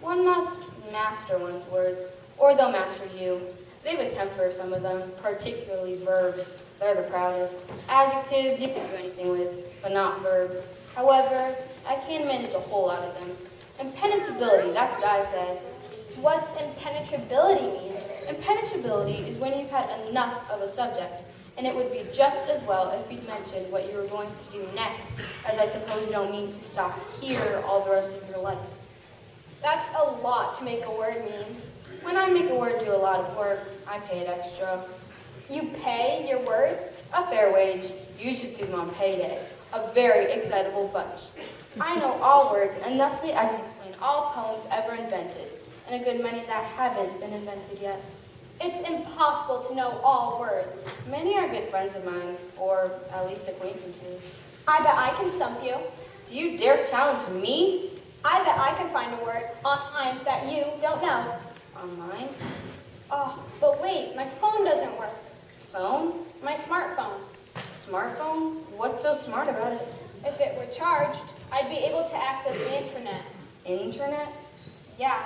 One must master one's words, or they'll master you. They have a temper, some of them, particularly verbs. They're the proudest. Adjectives you can do anything with, but not verbs. However, I can manage a whole lot of them. Impenetrability, that's what I say. What's impenetrability mean? Impenetrability is when you've had enough of a subject, and it would be just as well if you'd mentioned what you were going to do next, as I suppose you don't mean to stop here all the rest of your life. That's a lot to make a word mean. When I make a word do a lot of work, I pay it extra. You pay your words? A fair wage. You should see them on payday. A very excitable bunch. I know all words, and thusly I can explain all poems ever invented, and a good many that haven't been invented yet. It's impossible to know all words. Many are good friends of mine, or at least acquaintances. I bet I can stump you. Do you dare challenge me? I bet I can find a word online that you don't know. Online? Oh, but wait, my phone doesn't work. Phone? My smartphone. Smartphone? What's so smart about it? If it were charged, I'd be able to access the internet. Internet? Yeah,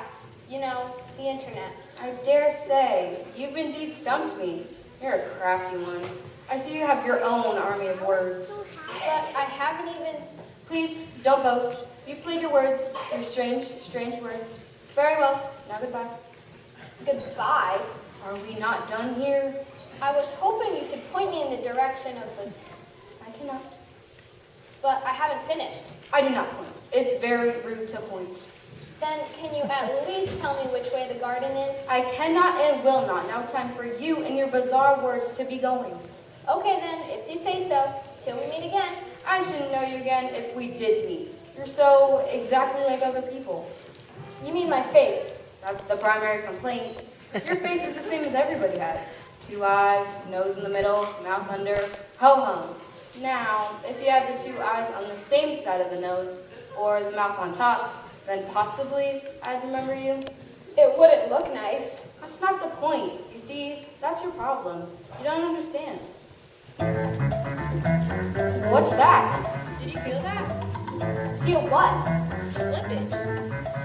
you know, the internet. I dare say, you've indeed stumped me. You're a crafty one. I see you have your own army of words. But I haven't even... Please, don't boast. You've played your words, your strange, strange words. Very well. Now goodbye. Goodbye? Are we not done here? I was hoping you could point me in the direction of the... I cannot. But I haven't finished. I do not point. It's very rude to point. Then can you at least tell me which way the garden is? I cannot and will not. Now it's time for you and your bizarre words to be going. Okay then, if you say so, till we meet again. I shouldn't know you again if we did meet. You're so exactly like other people. You mean my face? That's the primary complaint. Your face is the same as everybody has. 2 eyes, nose in the middle, mouth under, ho-hum. Now, if you had the 2 eyes on the same side of the nose, or the mouth on top, then possibly I'd remember you. It wouldn't look nice. That's not the point. You see, that's your problem. You don't understand. What's that? Did you feel that? Feel what? Slippage.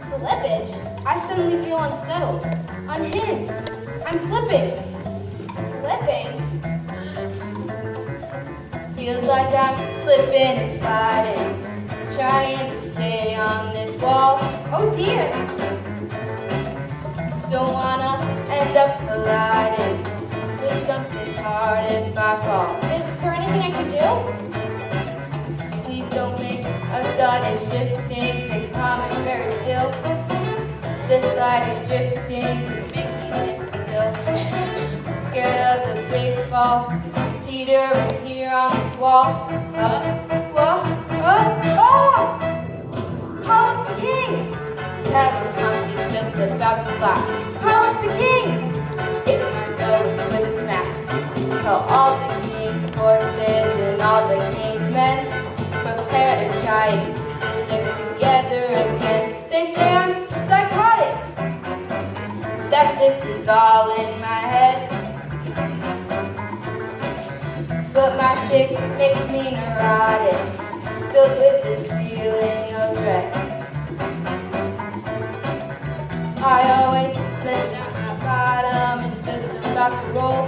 Slippage? I suddenly feel unsettled, unhinged. I'm slipping. Slipping? Feels like I'm slipping and sliding, trying to stay on this wall. Oh dear. Don't wanna end up colliding with something hard if I fall. Is there anything I can do? Please don't make a sudden shifting, stay calm and very still. This slide is drifting, could make me sit still. Scared of the big fall, teetering here on this wall. Whoa, oh! Call up the king! Tavern Humpty just about to fly. Call up the king! If I go with his map, tell all the king's horses and all the king's men, prepare to try and put this circus together again. They say I'm psychotic, that this is all in my head. But my shit makes me neurotic, filled with this feeling of dread. I always sense that my bottom is just about to roll.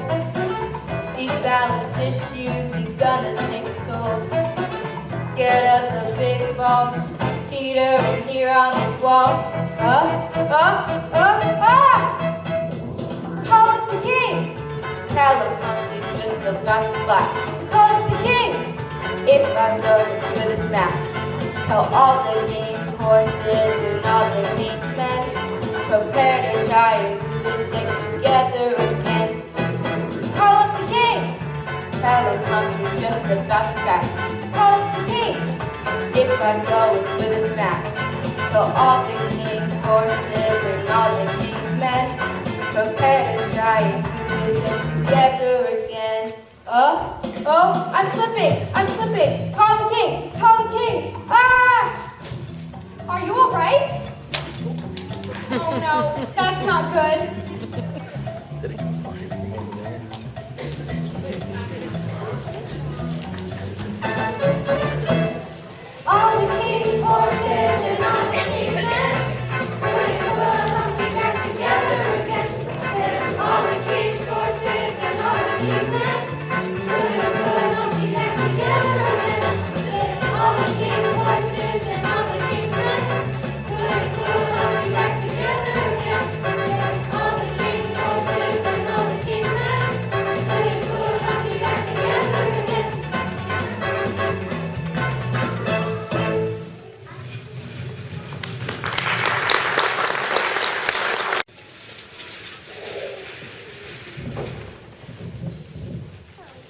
These balance issues begun to take a toll. Scared of the big fall, teetering here on this wall. Call up the king! Tell him Humpty's just about to splat. Call up the king! If I go with this map, tell all the king's horses and all the king's men, prepare to try and do this thing together again. Call up the king! Tell him Humpty's just about to crack. Call up the king! If I go with this map, tell all the king's horses and all the king's men, prepare to try and do this ourselves together again. Oh, I'm slipping. Call the king. Ah! Are you all right? Oh no, that's not good. All the king's horses and all the king's men couldn't put Humpty back together again. Said all the king's horses and all the king's men couldn't put Humpty back together again. Said all the king's horses and all the king's men couldn't put Humpty back together again. Said all the king's horses and all the king's men couldn't put Humpty back together again.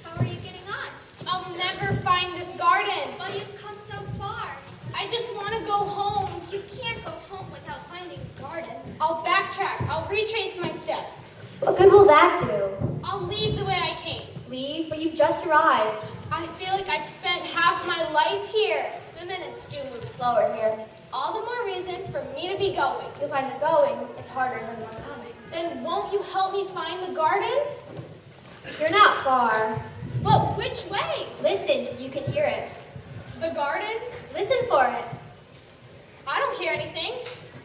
How are you getting on? I'll never find this garden. Well, you've come so far. I just want to go home. You can't go home without finding a garden. I'll backtrack. I'll retrace my steps. What good will that do? I'll leave the way I came. Leave, but you've just arrived. I feel like I've spent half my life here. The minutes do move Slower here. All the more reason for me to be going. You'll find the going is harder than the coming. Then won't you help me find the garden? You're not far. But which way? Listen, you can hear it. The garden? Listen for it. I don't hear anything.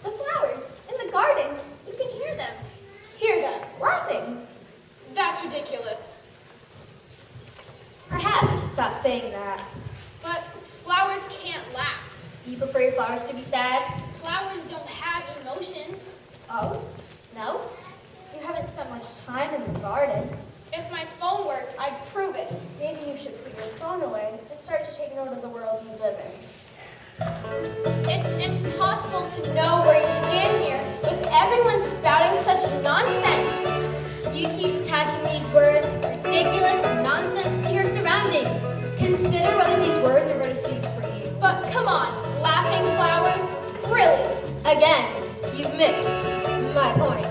The flowers in the garden. You can hear them. Hear them. Laughing. That's ridiculous. Perhaps you should stop saying that. But flowers can't laugh. You prefer your flowers to be sad? Flowers don't have emotions. Oh? No? You haven't spent much time in the gardens. If my phone worked, I'd prove it. Maybe you should put your phone away and start to take note of the world you live in. It's impossible to know where you stand here with everyone spouting such nonsense. You keep attaching these words, ridiculous nonsense, to your surroundings. Consider whether these words are going to suit for you. But come on, laughing flowers? Really? Again, you've missed my point.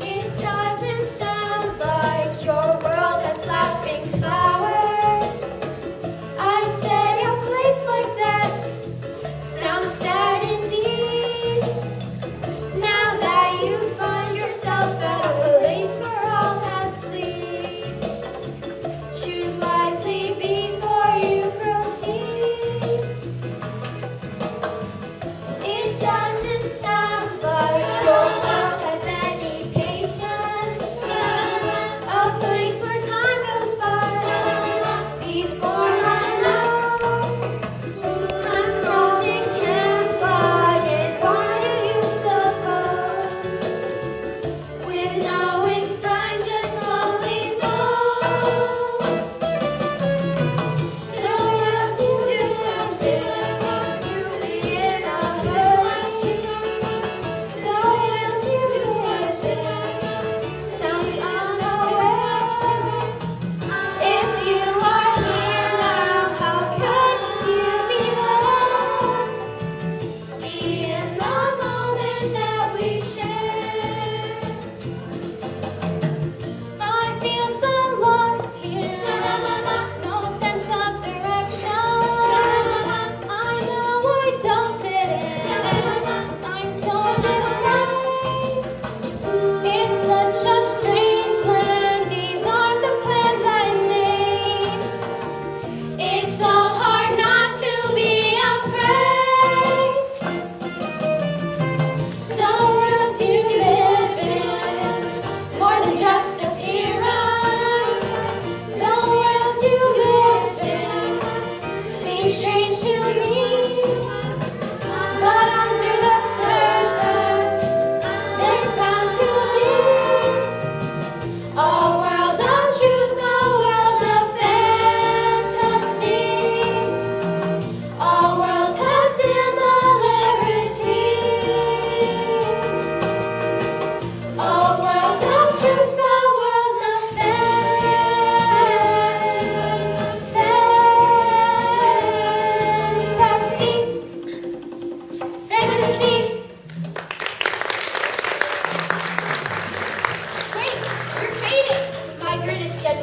It doesn't sound like your world has laughing flowers. I'd say a place like that sounds sad indeed. Now that you find yourself at a place where all paths lead, choose wisely before you proceed.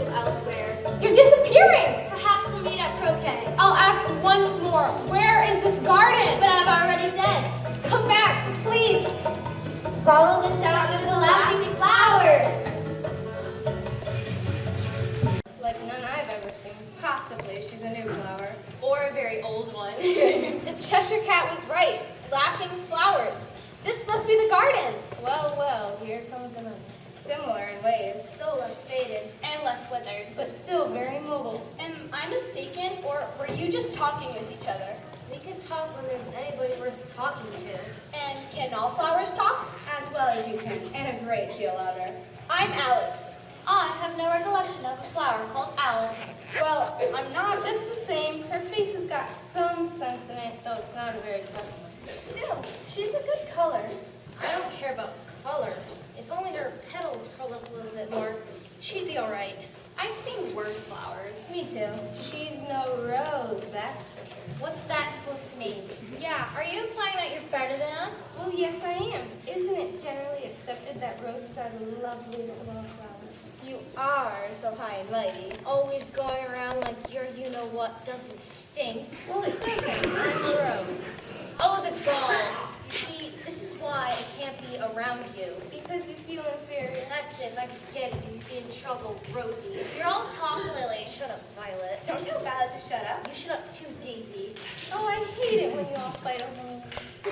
elsewhere. You're disappearing! Perhaps we'll meet at croquet. I'll ask once more, where is this garden? But I've already said, Come back, please! follow the sound of the laughing flowers. It's like none I've ever seen. Possibly she's a new flower. Or a very old one. The Cheshire Cat was right. Laughing flowers. This must be the garden. Well, well, here comes another. Similar in ways, Still less faded. And less withered. but still very mobile. Am I mistaken, or were you just talking with each other? We can talk when there's anybody worth talking to. And can all flowers talk? As well as you can, and a great deal louder. I'm Alice. I have no recollection of a flower called Alice. Well, I'm not just the same. Her face has got some sense in it, though it's not a very clever one. Still, she's a good color. I don't care about color. If only her petals curled up a little bit more, she'd be all right. I've seen worse flowers. Me too. She's no rose, that's for sure. What's that supposed to mean? Yeah, are you implying that you're better than us? Well, yes, I am. Isn't it generally accepted that roses are the loveliest of all flowers? You are so high and mighty. Always going around like your you-know-what doesn't stink. Well, it doesn't. I'm a rose. Oh, the gall. You see, this is why I can't be around you. Because you feel inferior. That's it. If I could get you, you'd be in trouble, Rosie. If you're all talk, Lily. Shut up, Violet. Don't tell Violet to shut up. You shut up too, Daisy. Oh, I hate it when you all fight over me.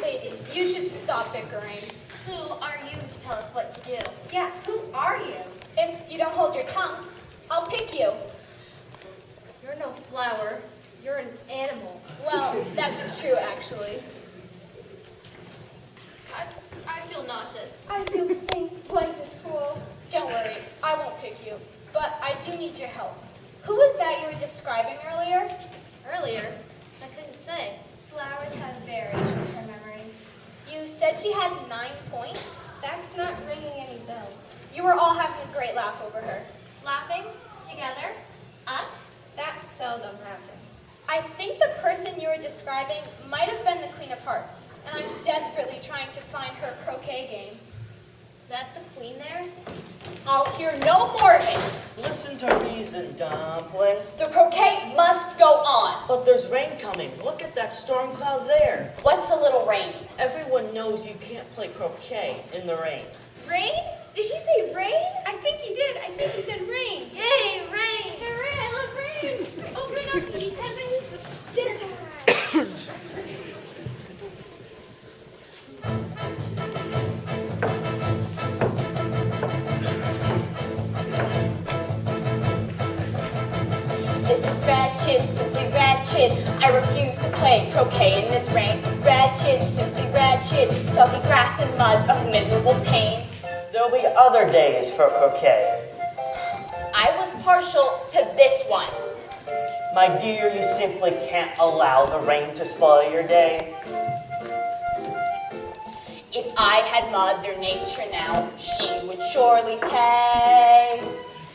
Ladies, you should stop bickering. Who are you to tell us what to do? Yeah, who are you? If you don't hold your tongues, I'll pick you. You're no flower. You're an animal. Well, that's true, actually. I feel nauseous. I feel faint. Life is cruel. Don't worry, I won't pick you. But I do need your help. Who was that you were describing earlier? Earlier, I couldn't say. Flowers have very short-term memories. You said she had 9 points? That's not ringing any bells. You were all having a great laugh over her. Laughing? Together? Us? That seldom happens. I think the person you were describing might have been the Queen of Hearts, and I'm desperately trying to find her croquet game. Is that the queen there? I'll hear no more of it. Listen to reason, Dumpling. The croquet must go on. But there's rain coming. Look at that storm cloud there. What's a little rain? Everyone knows you can't play croquet in the rain. Rain? Did he say rain? I think he did. I think he said rain. Yay, rain! Hooray, I love rain. Open up the heavens. Dinner time. This is ratchet, simply ratchet. I refuse to play croquet in this rain. Ratchet, simply ratchet. Soggy grass and muds of miserable pain. There'll be other days for croquet. I was partial to this one. My dear, you simply can't allow the rain to spoil your day. If I had Mother Nature now, she would surely pay.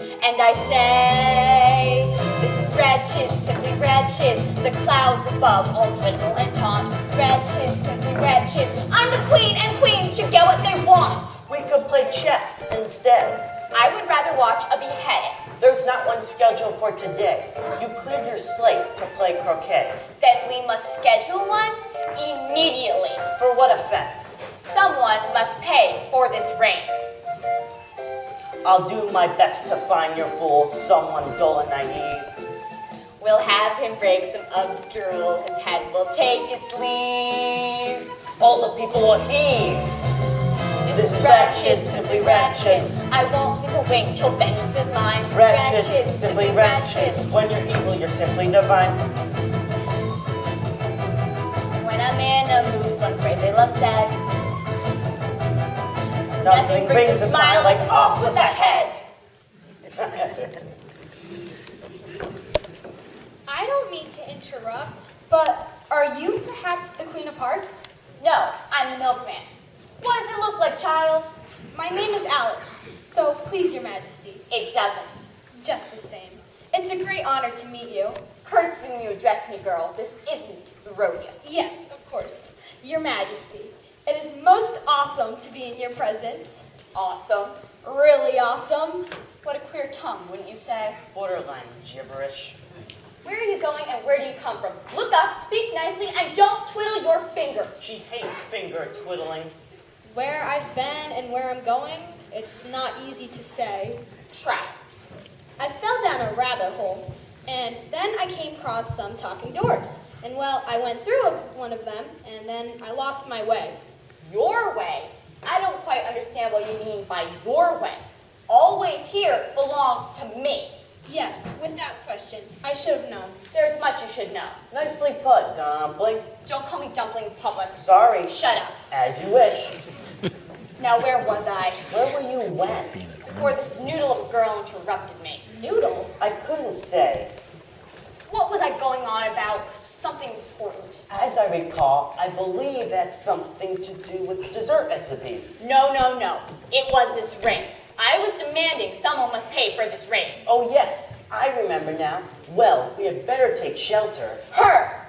And I say, this is ratchet, simply ratchet. The clouds above all drizzle and taunt. Ratchet, simply ratchet. I'm the queen, and queens should get what they want. We could play chess instead. I would rather watch a beheading. There's not one scheduled for today. You cleared your slate to play croquet. Then we must schedule one immediately. For what offense? Someone must pay for this rain. I'll do my best to find your fool, someone dull and naive. We'll have him break some obscure rule. His head will take its leave. All the people will heave. This is ratchet, simply ratchet. I won't sleep a wink till vengeance is mine. Ratchet, simply ratchet. When you're evil, you're simply divine. When I'm in a mood, one phrase I love said. Nothing brings a smile like off with a head. I don't mean to interrupt, but are you perhaps the Queen of Hearts? No, I'm the milkman. What does it look like, child? My name is Alice, so please, Your Majesty. It doesn't. Just the same. It's a great honor to meet you. Curtsy when you address me, girl. This isn't the rodeo. Yes, of course. Your Majesty, it is most awesome to be in your presence. Awesome. Really awesome. What a queer tongue, wouldn't you say? Borderline gibberish. Where are you going and where do you come from? Look up, speak nicely, and don't twiddle your fingers. She hates finger twiddling. Where I've been and where I'm going, it's not easy to say. Try. I fell down a rabbit hole, and then I came across some talking doors. And well, I went through one of them, and then I lost my way. Your way? I don't quite understand what you mean by your way. All ways here belong to me. Yes, without question. I should have known. There's much you should know. Nicely put, Dumpling. Don't call me Dumpling in public. Sorry. Shut up. As you wish. Now where was I? Where were you when? Before this noodle of a girl interrupted me. Noodle? I couldn't say. What was I going on about? Something important. As I recall, I believe that's something to do with dessert recipes. No. It was this ring. I was demanding someone must pay for this ring. Oh yes, I remember now. Well, we had better take shelter. Her!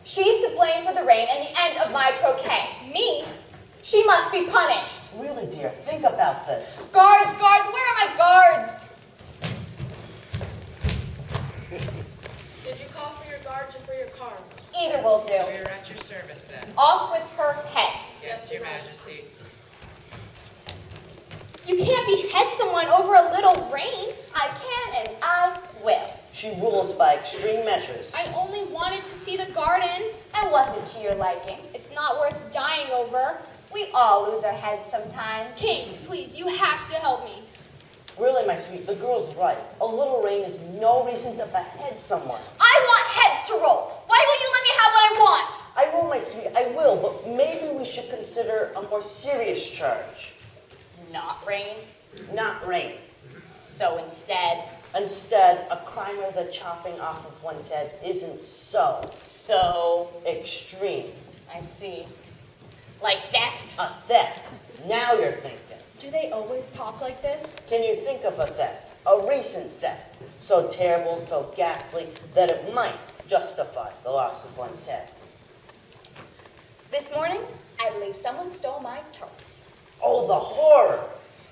She's to blame for the ring and the end of my croquet. Me? She must be punished. Really, dear, think about this. Guards, where are my guards? Did you call for your guards or for your cards? Either will do. We are at your service then. Off with her head. Yes, Your Majesty. You can't behead someone over a little rain. I can and I will. She rules by extreme measures. I only wanted to see the garden. And wasn't to your liking. It's not worth dying over. We all lose our heads sometimes. King, please, you have to help me. Really, my sweet, the girl's right. A little rain is no reason to behead someone. I want heads to roll. Why won't you let me have what I want? I will, my sweet, I will, but maybe we should consider a more serious charge. Not rain. Not rain. So instead, a crime of the chopping off of one's head isn't so extreme. I see. Like theft? A theft. Now you're thinking. Do they always talk like this? Can you think of a theft? A recent theft. So terrible, so ghastly, that it might justify the loss of one's head. This morning, I believe someone stole my tarts. Oh, the horror!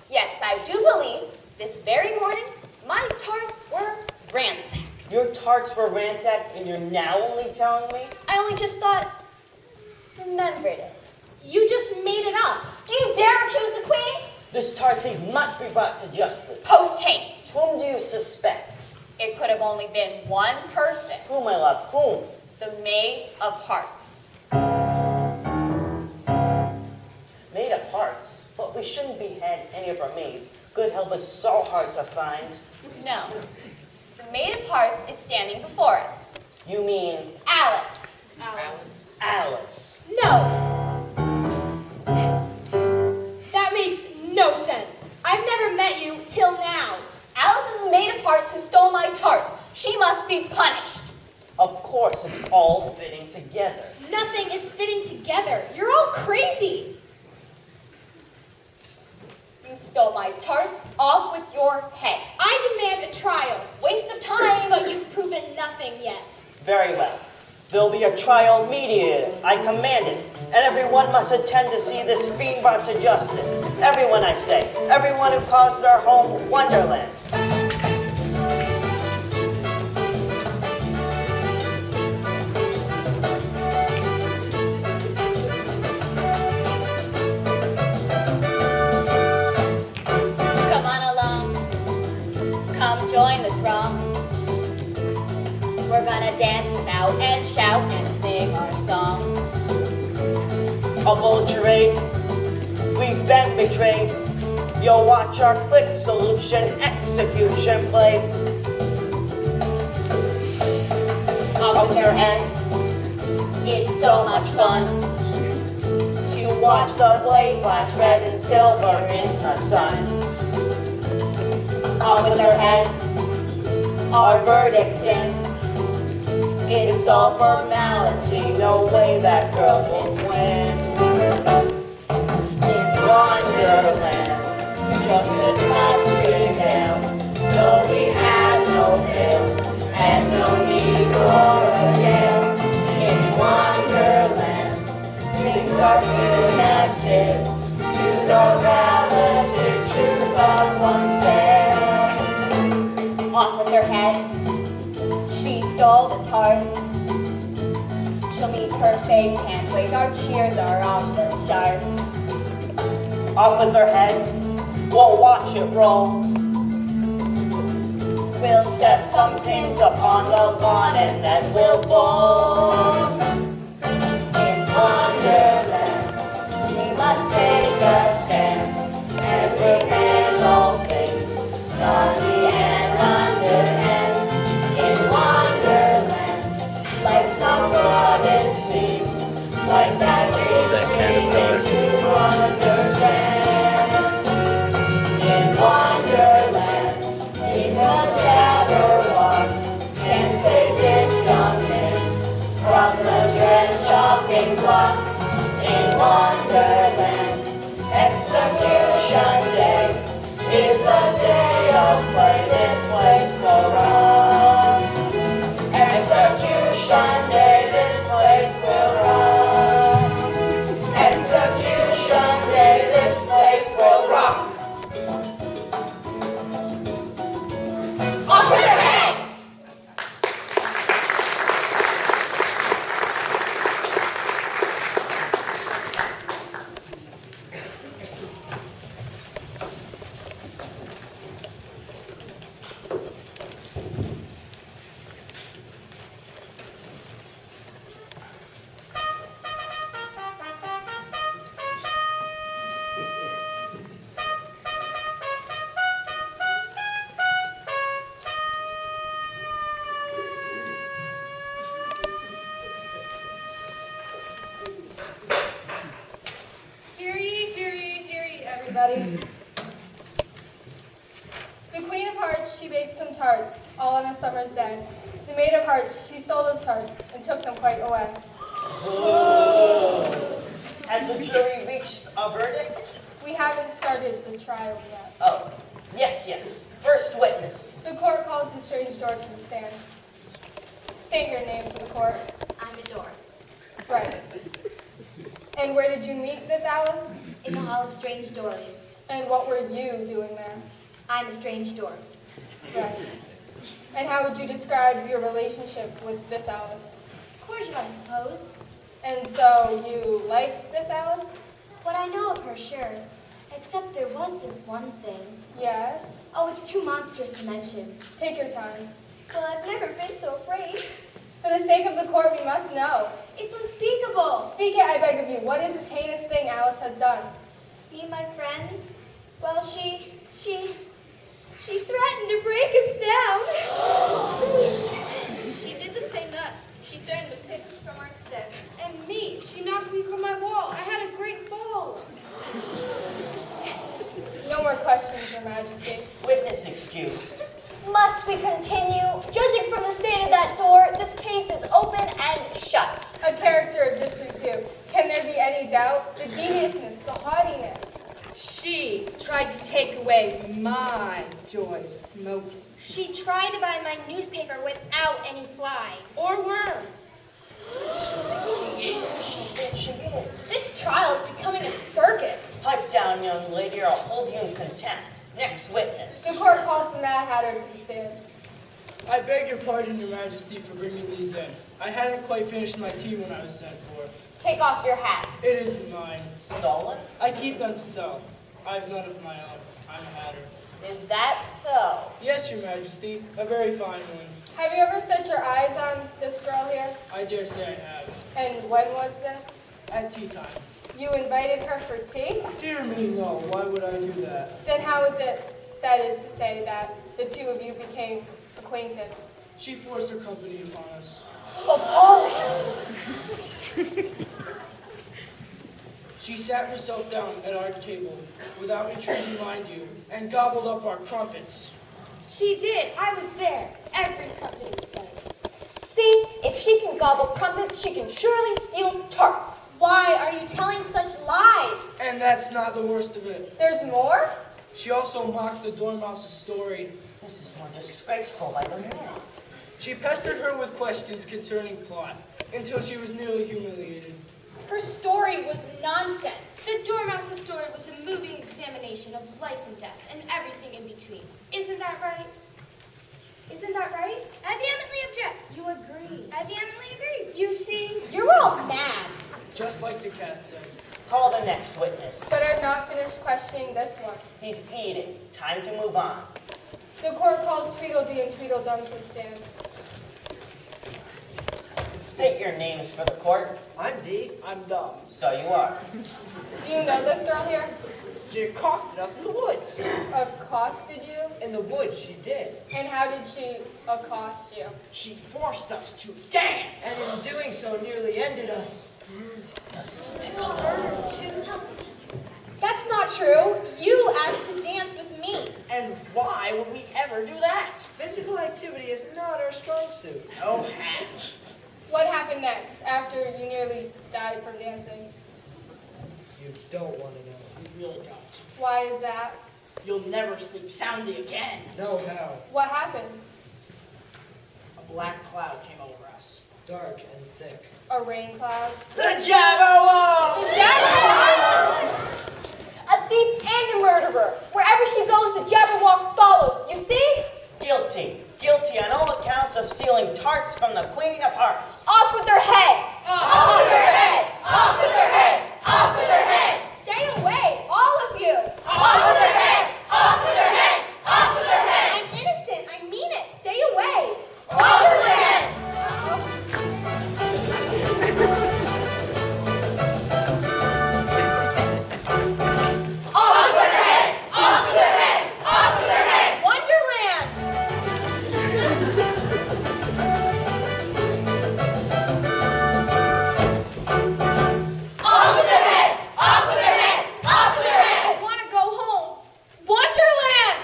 Yes, I do believe this very morning, my tarts were ransacked. Your tarts were ransacked and you're now only telling me? I only just thought, remembered it. You just made it up. Do you dare accuse the queen? This tart thief must be brought to justice. Post haste. Whom do you suspect? It could have only been one person. Whom, my love, whom? The Maid of Hearts. Maid of Hearts? But we shouldn't behead any of our maids. Good help is so hard to find. No. The Maid of Hearts is standing before us. You mean Alice. Alice. No. That makes no sense. I've never met you till now. Alice is the Maid of Hearts who stole my tarts. She must be punished. Of course, it's all fitting together. Nothing is fitting together. You're all crazy. You stole my tarts. Off with your head. I demand a trial. Waste of time. But you've proven nothing yet. Very well. There'll be a trial mediated. I command it. And everyone must attend to see this fiend brought to justice. Everyone, I say. Everyone who calls their home Wonderland. Come on along. Come join the throng. We're gonna dance about and shout and sing our song. A bold charade. We've been betrayed. You'll watch our quick solution execution play. Up with your head. It's so much fun to watch the blade flash red and silver in the sun. Up with her head. Our verdict's in. It's all formality, no way that girl will win. In Wonderland, justice must prevail. No, we have no bail, and no need for a jail. In Wonderland, things are punitive to the relative truth of her head. She stole the tarts. She'll meet her fate, can't wait. Our cheers are off the charts. Off with her head. We'll watch it roll. We'll set some pins upon the lawn and then we'll bowl. In Wonderland, we must take a stand and repent all things naughty and underhand. In Wonderland, life's not what it seems, like that dream seeming to understand. In Wonderland, people Jabberwock can save this dumbness from the dread chopping block. In Wonderland, Execution Day is a day of play. This place will run. Execution Day, this place will run. Execution Day, this place will rock. Off with her head! Hear ye, everybody. The Queen of Hearts, she baked some tarts, all on a summer's day. The Maid of Hearts, she stole those tarts and took them quite away. Has the jury reached a verdict? We haven't started the trial yet. Oh, yes. First witness. The court calls the strange door to the stand. State your name for the court. I'm a door. Right. And where did you meet this Alice? In the Hall of Strange Doors. And what were you doing there? I'm a strange door. Right. And how would you describe your relationship with this Alice? Cordial, I suppose. And so you like this Alice? What I know of her, sure. Except there was this one thing. Yes. Oh, it's too monstrous to mention. Take your time. Well, I've never been so afraid. For the sake of the court, we must know. It's unspeakable. Speak it, I beg of you. What is this heinous thing Alice has done? Me and my friends, well, she threatened to break us down. She did the same to us. She threatened to pick us from our steps. And me, she knocked me from my wall. I had a great fall. No more questions, Your Majesty. Witness excused. Must we continue? Judging from the state of that door, this case is open and shut. A character of disrepute. Can there be any doubt? The deviousness, the haughtiness. She tried to take away my joy of smoking. She tried to buy my newspaper without any flies. Or worms. She is. This trial is becoming a circus. Pipe down, young lady, or I'll hold you in contempt. Next witness. The court calls the Mad Hatter to the stand. I beg your pardon, Your Majesty, for bringing these in. I hadn't quite finished my tea when I was sent for. Take off your hat. It isn't mine. Stolen? I keep them to sell. I've none of my own. I'm a hatter. Is that so? Yes, Your Majesty, a very fine one. Have you ever set your eyes on this girl here? I dare say I have. And when was this? At tea time. You invited her for tea? Dear me, no. Why would I do that? Then how is it, that is to say, that the two of you became acquainted? She forced her company upon us. She sat herself down at our table, without entreaty, mind you, and gobbled up our crumpets. She did. I was there. Every company said. See, if she can gobble crumpets, she can surely steal tarts. Why are you telling such lies? And that's not the worst of it. There's more? She also mocked the Dormouse's story. This is more disgraceful by the minute. She pestered her with questions concerning plot, until she was nearly humiliated. Her story was nonsense. The Dormouse's story was a moving examination of life and death and everything in between. Isn't that right? Isn't that right? I vehemently object. You agree. I vehemently agree. You see, you're all mad. Just like the cat said. Call the next witness. But I've not finished questioning this one. He's eating. Time to move on. The court calls Tweedledee and Tweedledum to stand. State your names for the court. I'm D. I'm dumb. So you are. Do you know this girl here? She accosted us in the woods. Accosted you? In the woods, she did. And how did she accost you? She forced us to dance. And in doing so, nearly ended us. That's not true. You asked to dance with me. And why would we ever do that? Physical activity is not our strong suit. Oh, heck. What happened next after you nearly died from dancing? You don't want to know. You really don't. Why is that? You'll never sleep soundly again. No, how? What happened? A black cloud came over us. Dark and thick. A rain cloud? The Jabberwock! The Jabberwock! A thief and a murderer. Wherever she goes, the Jabberwock follows. You see? Guilty. Guilty on all accounts of stealing tarts from the Queen of Hearts. Off with her head! Off with her head! Off with her head! Off with her head! Stay away, all of you! Off with her head! Off with her head! Off with her head! I'm innocent, I mean it, stay away! Off with her head! Off with her head! Off with her head! Off with her head! Wonderland! Off with her head! Off with her head! Off with her head! I want to go home. Wonderland!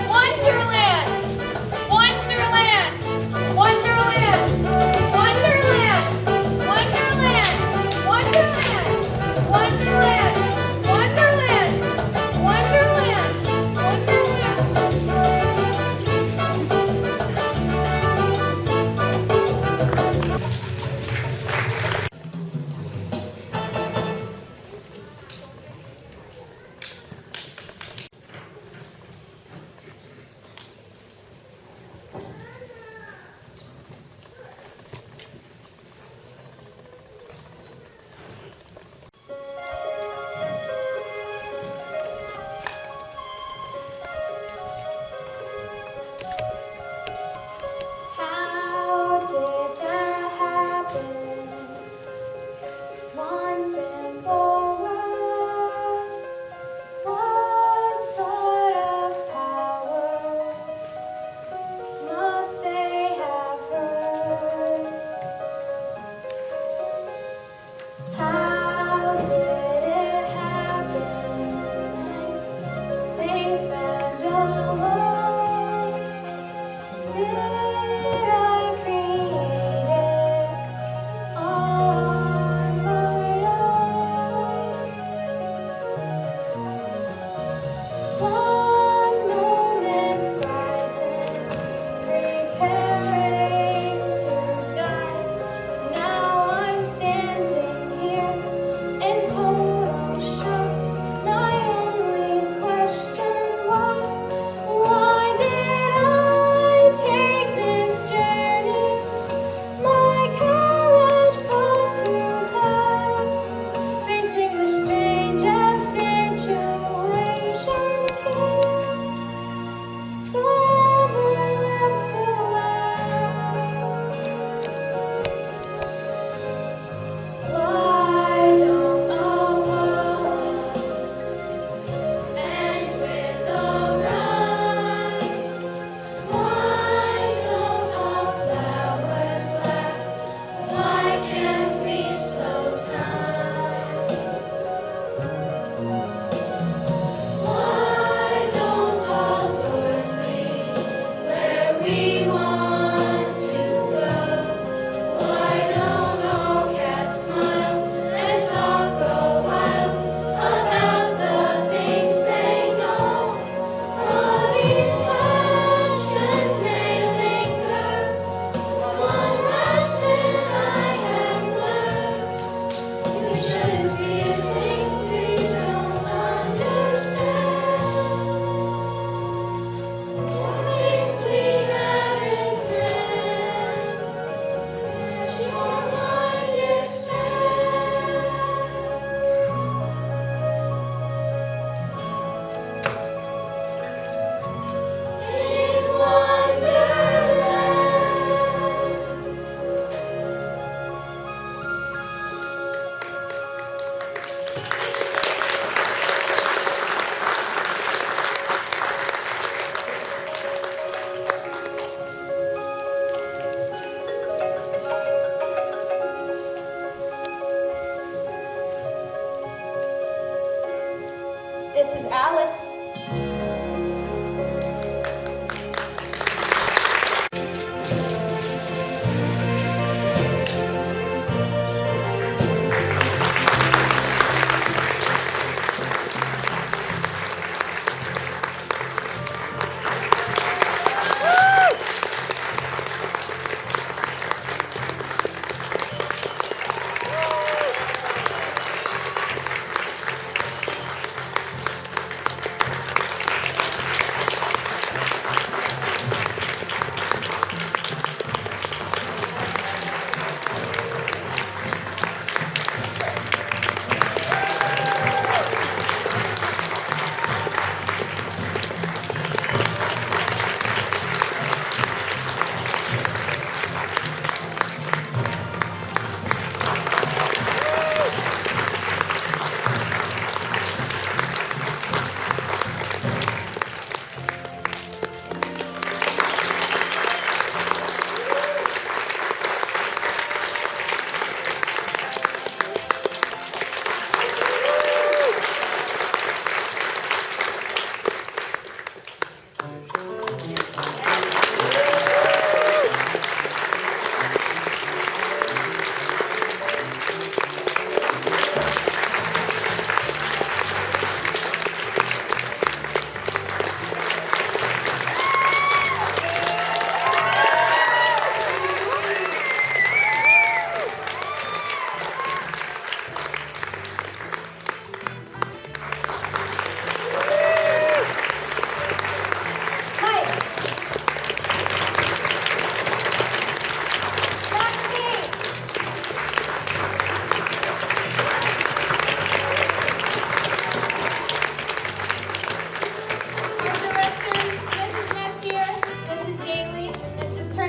Wonderland! Wonderland! Wonderland! Wonderland! Wonderland! Wonderland! Wonderland! Wonderland! How did that happen? One simple word. What sort of power must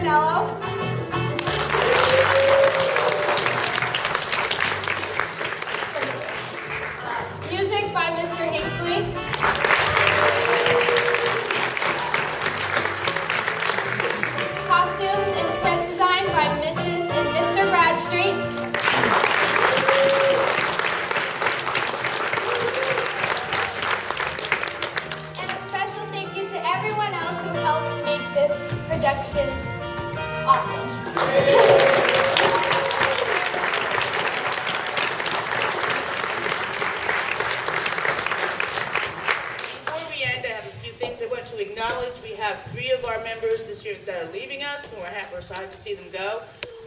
Costello. Music by Mr. Hinckley. Costumes and set design by Mrs. and Mr. Bradstreet. And a special thank you to everyone else who helped make this production awesome. Before we end, I have a few things I want to acknowledge. We have 3 of our members this year that are leaving us, and we're sad to see them go.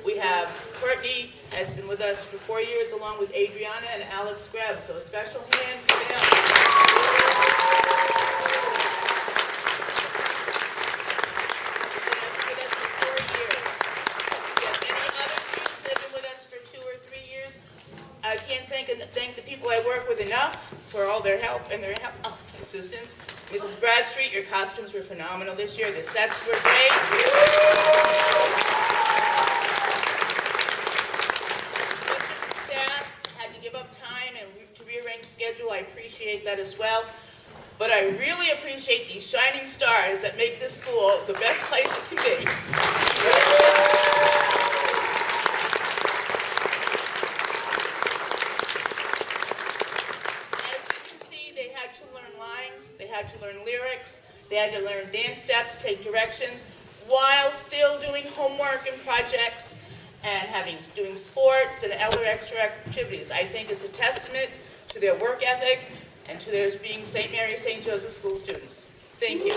We have Courtney has been with us for 4 years, along with Adriana and Alex Greb. So a special hand for them. They've been with us for 4 years. We have many other students that have been with us for 2 or 3 years. I can't thank the people I work with enough for all their help and their assistance. Mrs. Bradstreet, your costumes were phenomenal this year. The sets were great. Staff had to give up time and to rearrange schedule. I appreciate that as well. But I really appreciate these shining stars that make this school the best place it can be. To learn lyrics, they had to learn dance steps, take directions, while still doing homework and projects and doing sports and other extra activities. I think it's a testament to their work ethic and to their being St. Mary St. Joseph School students. Thank you.